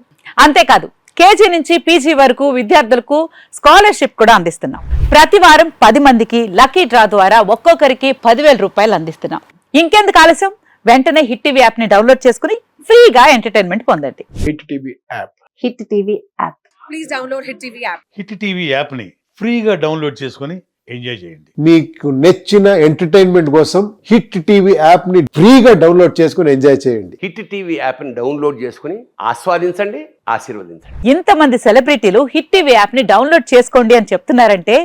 అంతేకాదు, కేజీ నుంచి పీజీ వరకు విద్యార్థులకు స్కాలర్షిప్ కూడా అందిస్తున్నాం. ప్రతి వారం 10 మందికి లక్కీ డ్రా ద్వారా ఒక్కొక్కరికి 10,000 రూపాయలు అందిస్తున్నాం. ఇంకెందుకు ఆలస్యం, వెంటనే హిట్ టీవీ యాప్ ని డౌన్లోడ్ చేసుకుని ఫ్రీగా ఎంటర్టైన్మెంట్ పొందండి. Hit TV app. Hit TV app. Please download hit TV app. Hit TV app ని ఫ్రీగా డౌన్లోడ్ చేసుకొని ఎంజాయ్ చేయండి. మీకు నచ్చిన ఎంటర్టైన్మెంట్ కోసం హిట్ టీవీ యాప్ ని ఫ్రీగా డౌన్లోడ్ చేసుకొని ఎంజాయ్ చేయండి. హిట్ టీవీ యాప్ ని డౌన్లోడ్ చేసుకుని ఆస్వాదించండి, ఆశీర్వదించండి. ఇంతమంది సెలబ్రిటీలు హిట్ టీవీ యాప్ ని డౌన్లోడ్ చేసుకోండి అని చెప్తున్నారంటే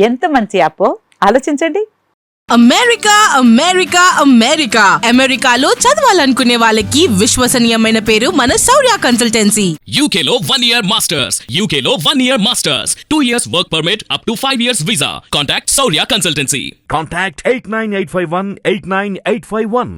ఎంత మంచి యాప్ ఆలోచించండి. అమెరికా అమెరికా అమెరికా అమెరికాలో చదవాలనుకునే వాళ్ళకి విశ్వసనీయమైన పేరు మన శౌర్య కన్సల్టెన్సీ. UK లో 1 year masters. UK లో 1 year masters. 2 years work permit up to 5 years visa. Contact Saurya Consultancy. Contact 89851 89851.